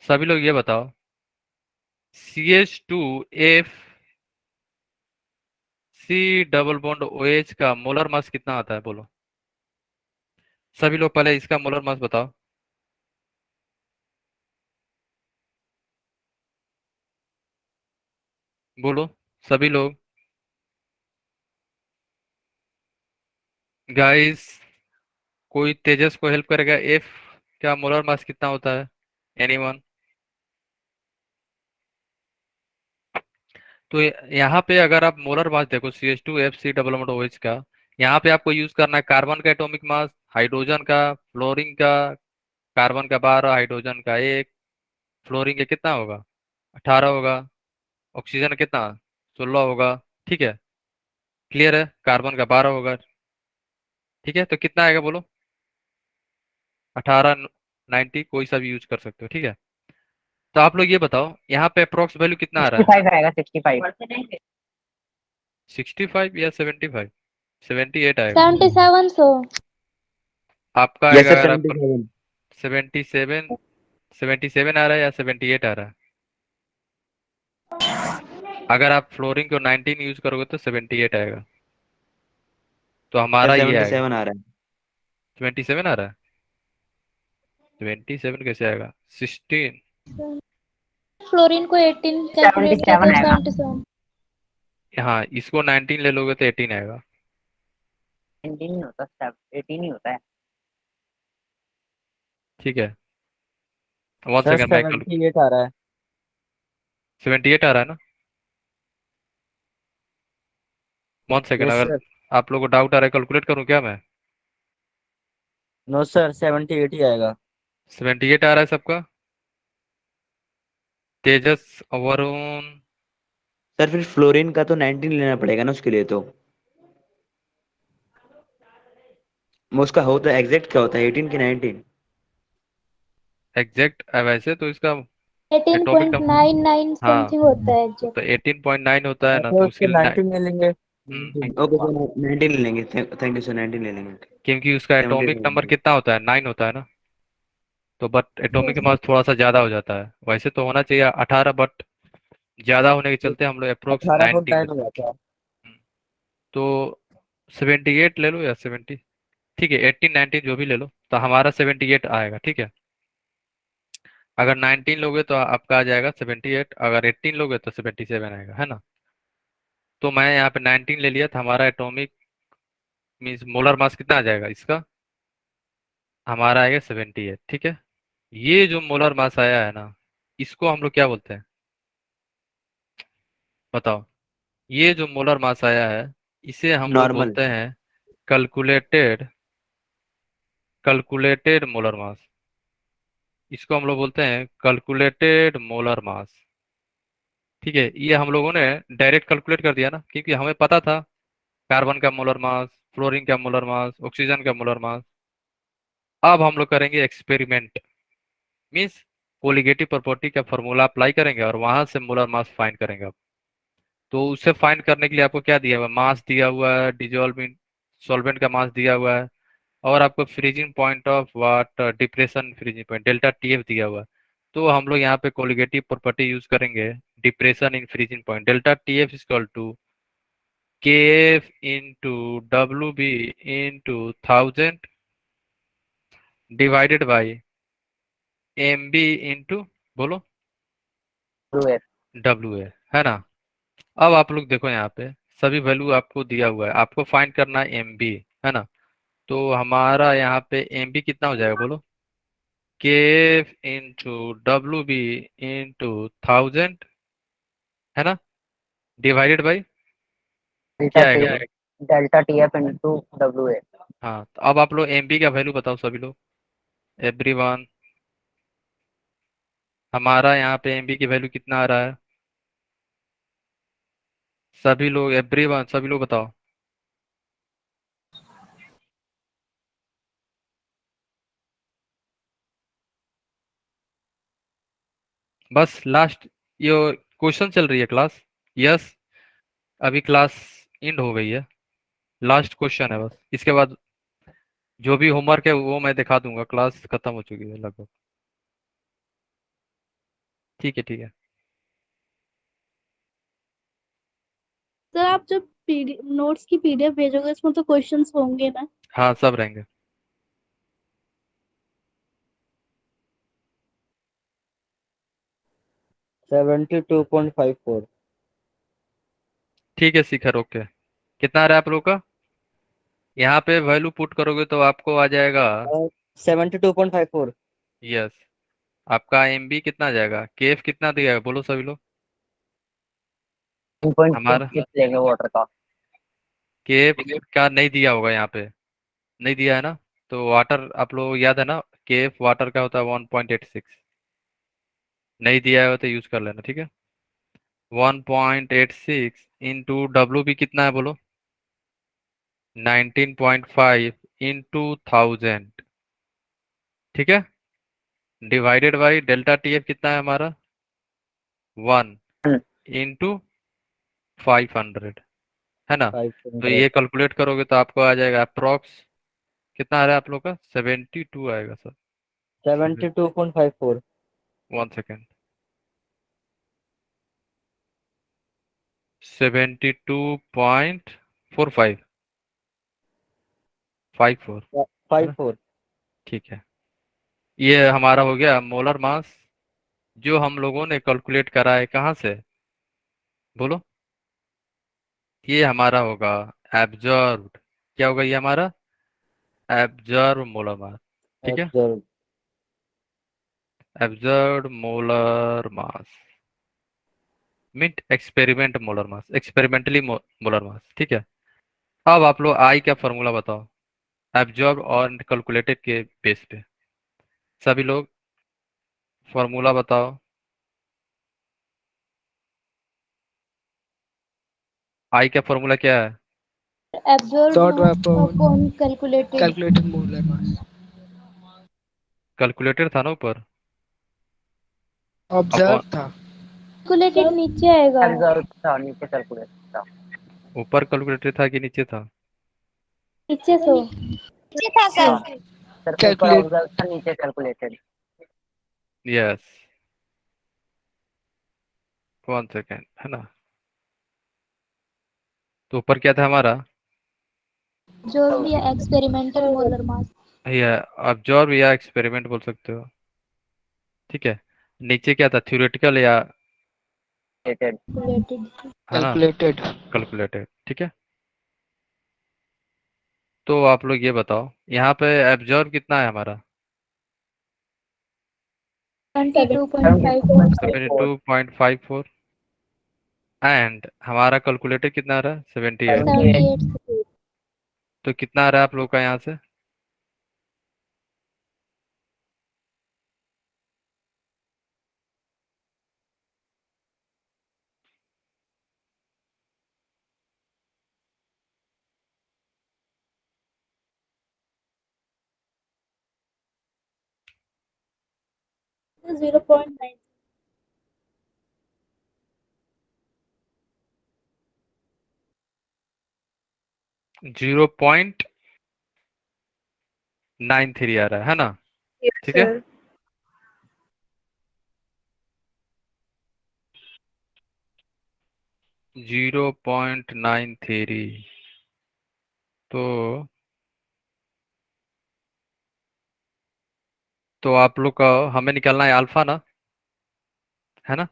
सभी लोग ये बताओ, CH2F C double bond OH का मोलर मास कितना आता है, बोलो सभी लोग, पहले इसका मोलर मास बताओ। बोलो सभी लोग, गाइस, कोई तेजस को हेल्प करेगा, F का मोलर मास कितना होता है, एनीवन? तो यहाँ पे अगर आप मोलर मास देखो CH2F C double bond OH का, यहाँ पे आपको यूज करना है कार्बन का एटॉमिक मास, हाइड्रोजन का, फ्लोरीन का, कार्बन का 12, हाइड्रोजन का 1, फ्लोरीन का कितना होगा, 18 होगा, ऑक्सीजन का कितना, 16 होगा। ठीक है, क्लियर है, कार्बन का 12 होगा। ठीक है, तो कितना आएगा बोलो, 18, 90, कोई सा भी यूज कर सकते हो। ठीक है, तो आप लोग ये बताओ यहाँ पे अप्रोक्स वैल्यू कितना आ रहा है, 65 आएगा 65। 65 या 75? 78 आएगा 7700। आपका, यस आएगा सर अगर आपका 77। 77, 77 आ रहा है या 78 आ रहा है? अगर आप फ्लोरिंग को 19 यूज करोगे तो 78 आएगा, तो सर हमारा ये आएगा। 77 आ रहा है। 27 आ रहा है, 27 कैसे आएगा, 16? फ्लोरीन को 18 कैलकुलेट किया 77 तो आएगा। 77। हाँ, इसको 19 ले लोगे तो 18 आएगा। 19 नहीं होता, 18 ही होता है। ठीक है, 1 सर सेकंड, मैं कल 78 आ रहा है। 78 आ रहा है ना, 1 सेकंड, यस अगर सर। आप लोगों को डाउट आ रहा है कैलकुलेट करूँ क्या मैं? नो सर 78 ही आएगा। 78 आ रहा है सबका, तेजस, वरुण, सर फिर फ्लोरीन का तो 19 लेना पड़ेगा ना उसके लिए तो। वो उसका होता है एग्जैक्ट क्या होता है, 18 की 19? एग्जैक्ट वैसे तो इसका एटॉमिक नंबर, 18.99 हाँ, समथिंग होता है तो एग्जैक्ट। 18.9 होता है ना, तो तो उसके उसके लिए 19 ले लेंगे। ओके हाँ, सर 19 ले लेंगे। थैंक यू सर, 19 ले लेंगे। क्योंकि उसका 78 एटॉमिक ले नंबर लेंगे। कितना होता है, 9 होता है ना, तो बट एटॉमिक यस। मास थोड़ा सा ज्यादा हो जाता है, वैसे तो होना चाहिए 18, बट ज्यादा होने के चलते हम लोग अप्रोक्स 18 फुट 90 टाइट हो लेते जाता है। हैं। तो 78 ले लो या 70, ठीक है, 18, 19 जो भी ले लो, तो हमारा 78 आएगा। ठीक है, अगर 19 लोगे तो आपका आ जाएगा 78, अगर 18 लोगे तो 77 आएगा, है ना। तो मैं यहाँ पे 19 ले लिया था, हमारा एटॉमिक मीन्स मोलर मास कितना आ जाएगा इसका, हमारा आएगा 78। ठीक है, ये जो मोलर मास आया है ना, इसको हम लोग क्या बोलते हैं, बताओ, ये जो मोलर मास आया है इसे हम लोग नॉर्मल। बोलते हैं कैलकुलेटेड, कैलकुलेटेड मोलर मास, इसको हम लोग बोलते हैं कैलकुलेटेड मोलर मास। ठीक है, ये हम लोगों ने डायरेक्ट कैलकुलेट कर दिया ना, क्योंकि हमें पता था कार्बन का मोलर मास, फ्लोरीन का मोलर मास, ऑक्सीजन का मोलर मास। अब हम लोग करेंगे एक्सपेरिमेंट, मीन्स कोलिगेटिव प्रॉपर्टी का फॉर्मूला अप्लाई करेंगे और वहां से मोलर मास फाइंड करेंगे। अब तो उसे फाइंड करने के लिए आपको क्या दिया हुआ है, मास दिया हुआ है, डिजोल्व इन सॉल्वेंट का मास दिया हुआ है, और आपको freezing point of what, depression freezing point delta TF दिया हुआ है। तो हम लोग यहाँ पे कोलिगेटिव प्रॉपर्टी यूज करेंगे, depression in freezing point delta TF equal to KF into WB into 1000 divided by MB into, बोलो, WA, है ना। अब आप लोग देखो यहाँ पे सभी वैल्यू आपको दिया हुआ है, आपको फाइंड करना है MB, है ना। तो हमारा यहाँ पे MB कितना हो जाएगा बोलो, KF इंटू WB इंटू 1000, है ना, डिवाइडेड बाई डेल्टा क्या आएगा टी बोलो। Delta TF into WA। हाँ, तो अब आप लोग MB का वैल्यू बताओ सभी लोग, एवरीवन, हमारा यहाँ पे MB की वैल्यू कितना आ रहा है, सभी लोग, एवरीवन, सभी लोग बताओ। बस लास्ट ये क्वेश्चन चल रही है क्लास। यस, अभी क्लास एंड हो गई है, लास्ट क्वेश्चन है बस, इसके बाद जो भी होमवर्क है वो मैं दिखा दूंगा, क्लास खत्म हो चुकी है लगभग। ठीक है, ठीक है। सर आप जब नोट्स की पीडीएफ भेजोगे इसमें तो क्वेश्चंस होंगे ना? हाँ, सब रहेंगे। ठीक है शिखर, ओके। कितना आ रहा है आप लोग का? यहाँ पे वैल्यू पुट करोगे तो आपको आ जाएगा 72.54। यस। आपका एमबी कितना आ जाएगा? केएफ कितना दिया है बोलो सभी लोग। 2.6 लेंगे वाटर का। केएफ का नहीं दिया होगा यहाँ पे, नहीं दिया है ना? तो वाटर आप लोग याद है ना, केएफ वाटर का होता है 1.86। नहीं दिया है तो यूज कर लेना, ठीक है। 1.86 इंटू डब्ल्यू भी कितना है बोलो? 19.5 इंटू 1000, ठीक है। डिवाइडेड बाई डेल्टा टीएफ कितना है हमारा? 1 इंटू 500, है ना? तो ये कैलकुलेट करोगे तो आपको आ जाएगा अप्रोक्स कितना आ रहा है आप लोग का? 72 आएगा सर। 72.54। 1 सेकेंड। 72.45 54, है ना? 54। ठीक है, ये हमारा हो गया मोलर मास, जो हम लोगों ने कैलकुलेट करा है कहाँ से बोलो? ये हमारा होगा एब्जॉर्ब्ड, क्या होगा ये हमारा? एब्जॉर्ब मोलर मास, ठीक है। Observed। Absorb molar mass meet experiment molar mass, experimentally molar mass, ठीक है। अब आप लोग आई का फॉर्मूला बताओ, एब्जॉर्ब और कैलकुलेटेड के बेस पे सभी लोग फॉर्मूला बताओ। आई का फॉर्मूला क्या है? एब्जॉर्ब Thought मास upon upon calculated. calculated molar mass. Calculated था ना ऊपर, Observe अपॉन था। कैलकुलेटेड नीचे आएगा। एब्जॉर्ब था, नीचे कैलकुलेट था। ऊपर कैलकुलेटेड था कि नीचे था? नीचे तो हाँ सर, ऊपर Calculate ऑब्जर्व था, नीचे कैलकुलेटेड। यस, 1 सेकेंड, है ना? तो ऊपर क्या था हमारा? जो भी एक्सपेरिमेंटल मोलर मास। या ऑब्जर्व या एक्सपेरिमेंट बोल सकते हो, ठीक है। नीचे क्या था? थ्योरेटिकल या, कैलकुलेटेड। है ना, calculated कैलकुलेटेड, ठीक है। तो आप लोग ये बताओ यहाँ पे एब्जॉर्ब कितना है हमारा? 72.54। 72.54। एंड हमारा कैलकुलेटेड कितना आ रहा है? 78। 78। तो कितना आ रहा है आप लोग का यहाँ से? तो 0.9। 0.93 आ रहा है ना? Yes, ठीक है। sir. 0.93। तो आप लोग का हमें निकालना है अल्फा ना, है ना?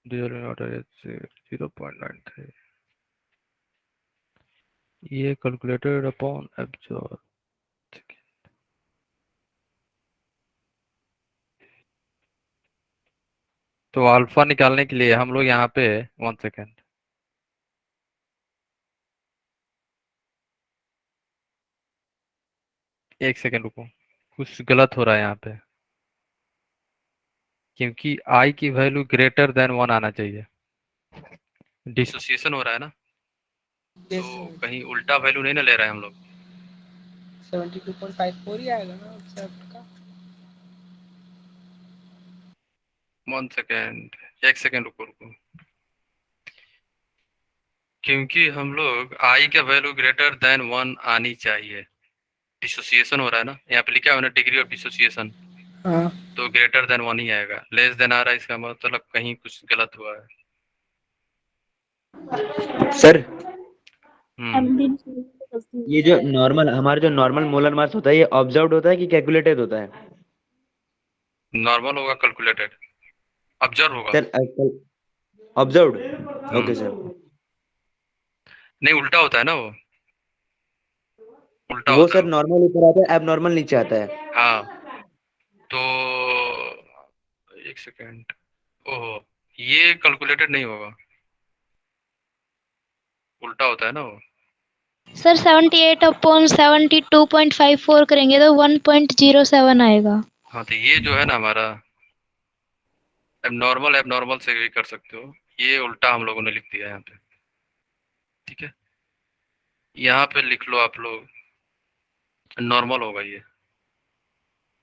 0.93 ये कैलकुलेटेड अपॉन एब्जॉर्ब। तो अल्फा निकालने के लिए हम लोग यहाँ पे 1 सेकेंड, एक सेकेंड रुको, कुछ गलत हो रहा है यहाँ पे, क्योंकि आई की वैल्यू ग्रेटर देन 1 आना चाहिए। डिसोसिएशन हो रहा है ना, तो कहीं उल्टा वैल्यू नहीं ना ले रहे हैं हम लोग। 72.54 ही आएगा ना observed का। 1 सेकेंड, 1 सेकेंड रुको रुको, क्योंकि हम लोग आई का वैल्यू ग्रेटर देन 1 आनी चाहिए। डिसोसिएशन हो रहा है ना, यहाँ पे लिखा हुआ है ना डिग्री ऑफ डिसोसिएशन, हाँ तो ग्रेटर देन 1 ही आएगा। लेस देन आ रहा है, इसका मतलब कहीं कुछ गलत हुआ है। सर MD ये जो नॉर्मल हमारा जो नॉर्मल मोलर मास होता है ये ऑब्जर्व्ड होता है कि कैलकुलेटेड होता है? नॉर्मल होगा, कैलकुलेटेड, ऑब्जर्व होगा। Sir observed, okay sir. नहीं, उल्टा होता है ना वो, उल्टा वो होता सर है। नॉर्मल ऊपर आता है, एबनॉर्मल नीचे आता है। हाँ, तो 1 सेकेंड, ओहो, ये कैलकुलेटेड नहीं होगा, उल्टा होता है ना वो। सर 78/72.54 करेंगे तो 1.07 आएगा। हाँ, तो ये जो है ना हमारा एबनॉर्मल, एबनॉर्मल से भी कर सकते हो, ये उल्टा हम लोगों ने लिख दिया यहाँ पे, ठीक है। यहाँ पे लिख लो आप लोग, नॉर्मल होगा ये,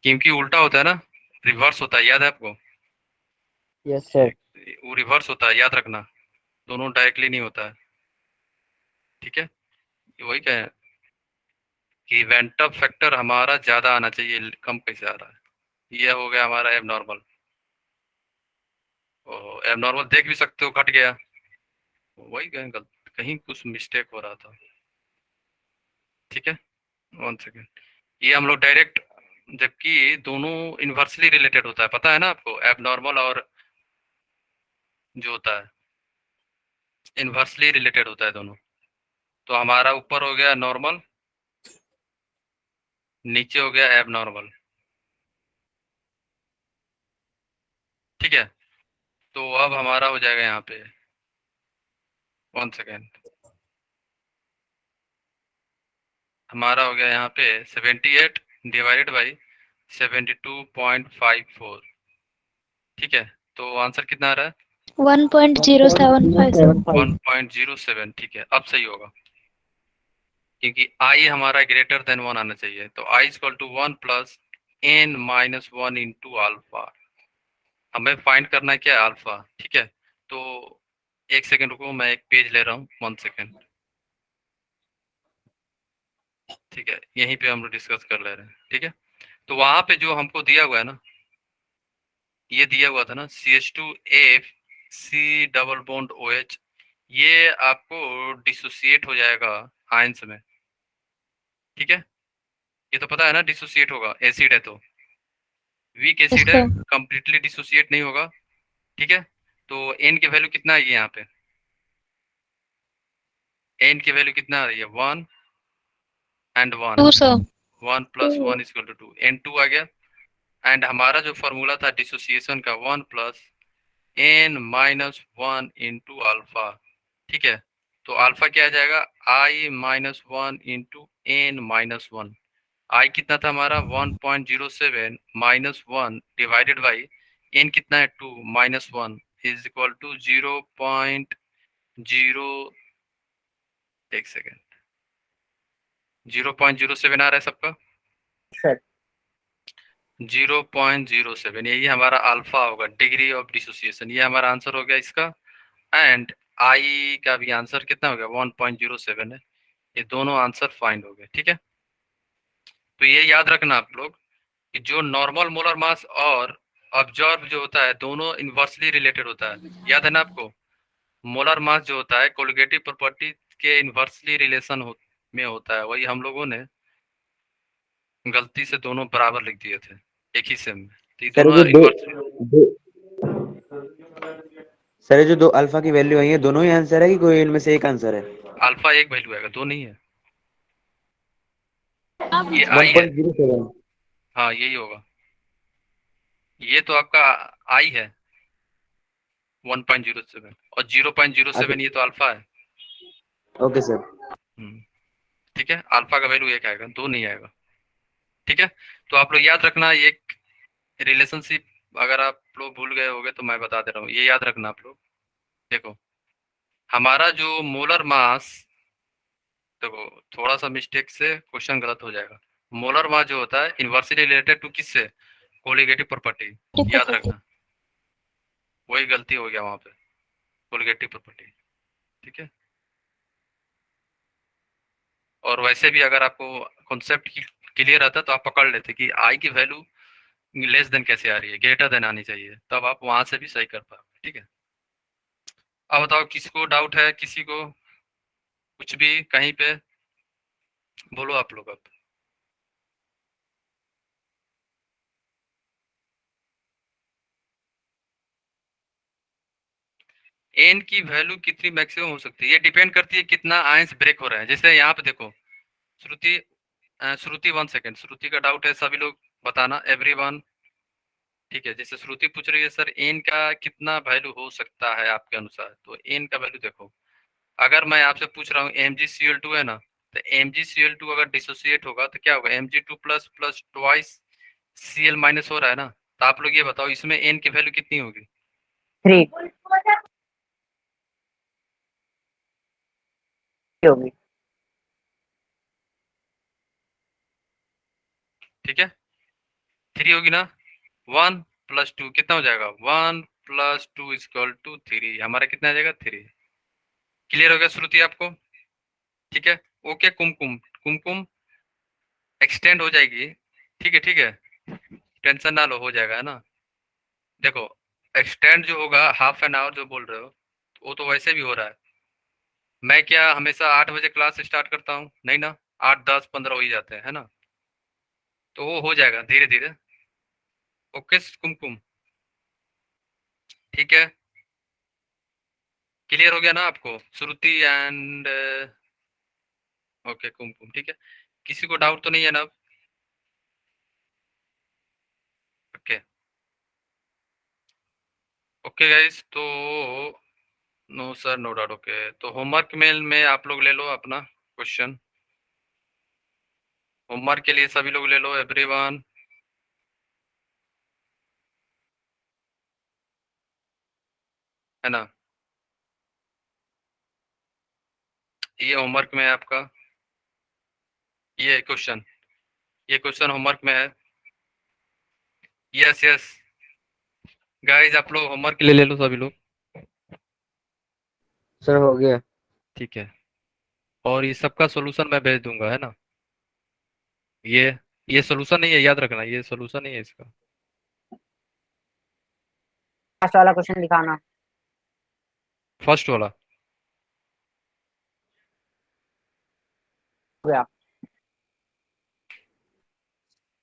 क्योंकि उल्टा होता है ना, रिवर्स होता है, याद है आपको? Yes sir. वो रिवर्स होता है, याद रखना, दोनों डायरेक्टली नहीं होता है, ठीक है। वही कहें कि वेंटअप फैक्टर हमारा ज्यादा आना चाहिए, कम कैसे आ रहा है, ये हो गया हमारा एबनॉर्मल। एबनॉर्मल देख भी सकते हो, घट गया, वही कहीं कुछ मिस्टेक हो रहा था, ठीक है। 1 सेकेंड, ये हम लोग डायरेक्ट, जबकि दोनों इन्वर्सली रिलेटेड होता है, पता है ना आपको, एबनॉर्मल और जो होता है इन्वर्सली रिलेटेड होता है दोनों। तो हमारा ऊपर हो गया नॉर्मल, नीचे हो गया एबनॉर्मल, ठीक है। तो अब हमारा हो जाएगा यहाँ पे 1 सेकेंड, हमारा हो गया यहाँ पे 78 डिवाइडेड बाई 72.54, ठीक है। तो आंसर कितना आ रहा है? 1.0757। 1.07, ठीक है, अब सही होगा, क्योंकि आई हमारा ग्रेटर देन 1 आना चाहिए। तो I equal to 1 plus n minus 1 into alpha, हमें फाइंड करना है क्या है, अल्फा, ठीक है। तो 1 सेकेंड रुको, मैं एक पेज ले रहा हूँ, 1 सेकेंड, ठीक है, यहीं पे हम लोग डिस्कस कर ले रहे हैं, ठीक है। तो वहां पे जो हमको दिया हुआ है ना, ये दिया हुआ था ना CH2F डबल बॉन्ड OH, ये आपको डिसोसिएट हो जाएगा आयंस में, ठीक है। ये तो पता है ना, डिसोसिएट होगा, एसिड है तो, वीक एसिड है, कंप्लीटली डिसोसिएट नहीं होगा, ठीक है। तो n की वैल्यू कितना है यहाँ पे, n की वैल्यू कितना आ रही है, 1 and 1, 2 sir. 1 plus 1 is equal to 2, n2 आ गया। एंड हमारा जो फॉर्मूला था डिसोसिएशन का 1 plus n minus 1 into alpha, ठीक है। तो अल्फा क्या आ जाएगा, i minus 1 into n minus 1, I कितना था हमारा 1.07 माइनस 1 डिवाइडेड बाई n कितना है 2 माइनस 1 इज इक्वल टू 0.0, एक सेकेंड, 0.07 आ रहा है सबका, सर 0.07, यही हमारा अल्फा होगा, डिग्री ऑफ डिसोसिएशन, ये हमारा आंसर हो गया इसका। एंड आई का भी आंसर कितना हो गया, 1.07 है, ये दोनों आंसर फाइंड हो गए, ठीक है। तो ये याद रखना आप लोग कि जो नॉर्मल मोलर मास और ऑब्जर्व जो होता है दोनों इन्वर्सली रिलेटेड होता है, याद है ना आपको। मोलर मास जो होता है कोलिगेटिव प्रॉपर्टी के इन्वर्सली रिलेशन में होता है, वही हम लोगों ने गलती से दोनों बराबर लिख दिए थे एक ही सेम में, तो ये सर दोनों जो इन्वर्सली। सर ये जो दो अल्फा की वैल्यू आई है दोनों ही आंसर है कि कोई इनमें से एक आंसर है? अल्फा एक वैल्यू आएगा, दो नहीं है, ये आई है, 1.07। हाँ यही होगा, ये तो आपका आई है 1.07 और 0.07 ये तो अल्फा है, ओके सर। ठीक है। अल्फा का वैल्यू एक आएगा, दो नहीं आएगा, ठीक है। तो आप लोग याद रखना, एक रिलेशनशिप अगर आप लोग भूल गए होंगे तो मैं बता दे रहा हूँ, ये याद रखना आप लोग। देखो हमारा जो मोलर मास, देखो थोड़ा सा मिस्टेक से क्वेश्चन गलत हो जाएगा, मोलर मास जो होता है इन्वर्सली रिलेटेड टू किससे, कोलिगेटिव प्रॉपर्टी, याद रखना। वही गलती हो गया वहां पे, कोलिगेटिव प्रॉपर्टी। ठीक है, और वैसे भी अगर आपको कॉन्सेप्ट क्लियर आता तो आप पकड़ लेते कि आई की वैल्यू लेस देन कैसे आ रही है, ग्रेटर देन आनी चाहिए, तब आप वहां से भी सही कर पाओगे। ठीक है, अब बताओ किसी को डाउट है, किसी को कुछ भी कहीं पे, बोलो आप लोग अब। एन की वैल्यू कितनी मैक्सिमम हो सकती है, ये डिपेंड करती है कितना आयंस ब्रेक हो रहा है। जैसे यहाँ पे देखो श्रुति, श्रुति 1 सेकेंड, श्रुति का डाउट है, सभी लोग बताना, एवरीवन। ठीक है, जैसे श्रुति पूछ रही है सर एन का कितना वैल्यू हो सकता है आपके अनुसार, तो एन का वैल्यू देखो, अगर मैं आपसे पूछ रहा हूँ MgCl2 है ना, तो MgCl2 अगर डिसोसिएट होगा तो क्या होगा, Mg2 plus plus twice Cl minus हो रहा है ना, तो आप लोग ये बताओ इसमें एन की वैल्यू कितनी होगी। 3 होगी। ठीक है, 3 होगी ना, 1 + 2 कितना हो जाएगा, 1 + 2 = 3, हमारा कितना आ जाएगा 3। क्लियर हो गया श्रुति आपको। ठीक है, ओके, कुमकुम, कुमकुम एक्सटेंड हो जाएगी। ठीक है, ठीक है, टेंशन ना लो, हो जाएगा, है ना। देखो एक्सटेंड जो होगा ½ जो बोल रहे हो, वो तो वैसे भी हो रहा है। मैं क्या हमेशा 8 बजे क्लास स्टार्ट करता हूँ, नहीं ना, 8, 10, 15 हो ही जाते हैं, है ना, तो वो हो जाएगा धीरे धीरे। ओके कुमकुम, ठीक है, क्लियर हो गया ना आपको, श्रुति एंड ओके कुमकुम। ठीक है, किसी को डाउट तो नहीं है ना अब? ओके, ओके गाइस, तो no sir, no doubt. Okay, तो होमवर्क मेल में आप लोग ले लो अपना क्वेश्चन, होमवर्क के लिए सभी लोग ले लो, एवरीवन, है ना। ये होमवर्क में है आपका, ये क्वेश्चन, ये क्वेश्चन होमवर्क में है। यस यस गाइस, आप लोग होमवर्क के लिए ले लो सभी लोग। सर हो गया। ठीक है, और ये सबका सॉल्यूशन मैं भेज दूंगा, है ना। ये ये सॉल्यूशन नहीं है, याद रखना, ये सॉल्यूशन नहीं है इसका। लास्ट वाला क्वेश्चन दिखाना। फर्स्ट वाला, हो गया।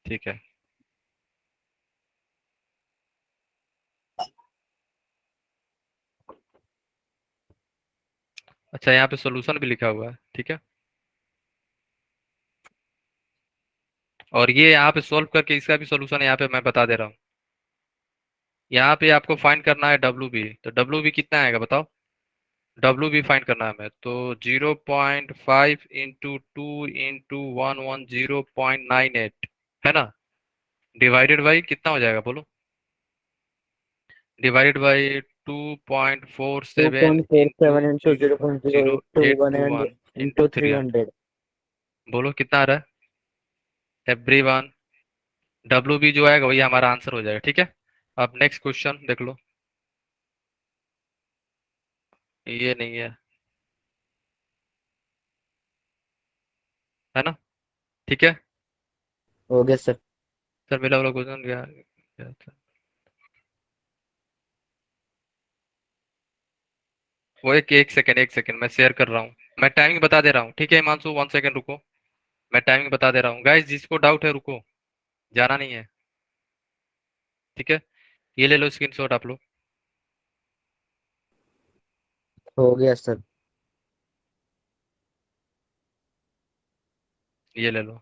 ठीक है, अच्छा यहाँ पे सॉल्यूशन भी लिखा हुआ है। ठीक है, और ये यहाँ पे सॉल्व करके इसका भी सॉल्यूशन यहाँ पे मैं बता दे रहा हूँ। यहाँ पे आपको फाइंड करना है WB, तो WB कितना आएगा बताओ, WB फाइंड करना है हमें, तो 0.5 × 2 × 110.98, है ना, डिवाइडेड बाई कितना हो जाएगा बोलो, डिवाइडेड बाई 2.47 2.47 into × 0.0821 into × 300, 300. बोलो कितना आ रहा है एवरीवन। WB जो आएगा वही हमारा आंसर हो जाएगा। ठीक है, अब नेक्स्ट क्वेश्चन देख लो, ये नहीं है ना। ठीक है हो गया सर। सर, मिला वाला क्वेश्चन क्या था, वो एक सेकंड, एक सेकंड, मैं शेयर कर रहा हूँ, मैं टाइमिंग बता दे रहा हूँ। ठीक है हिमांशु, 1 सेकंड रुको, मैं टाइमिंग बता दे रहा हूँ। गाइस जिसको डाउट है रुको, जाना नहीं है। ठीक है, ये ले लो स्क्रीनशॉट आप लोग, हो गया सर। ये ले लो।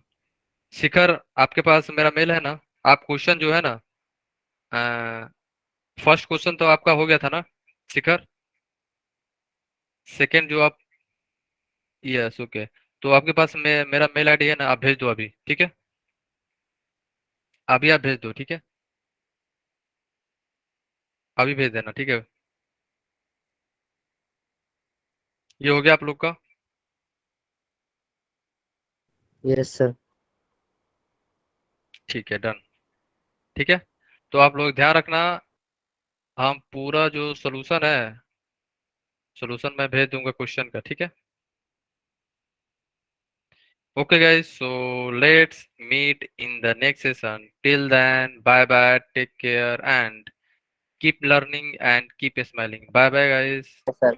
शिखर, आपके पास मेरा मेल है ना, आप क्वेश्चन जो है ना, फर्स्ट क्वेश्चन तो आपका हो गया था ना शिखर, सेकंड जो आप, यस ओके, तो आपके पास मेरा मेल आईडी है ना, आप भेज दो अभी। ठीक है, अभी आप भेज दो। ठीक है, अभी भेज देना। ठीक है, ये हो गया आप लोग का। Yes sir. ठीक है, डन। ठीक है, तो आप लोग ध्यान रखना, हम पूरा जो सोल्यूशन है, सोल्यूशन मैं भेज दूंगा क्वेश्चन का, ठीक है। Okay guys, so let's meet in the next session. Till then, bye bye, take care and keep learning and keep smiling. Bye bye guys. Sir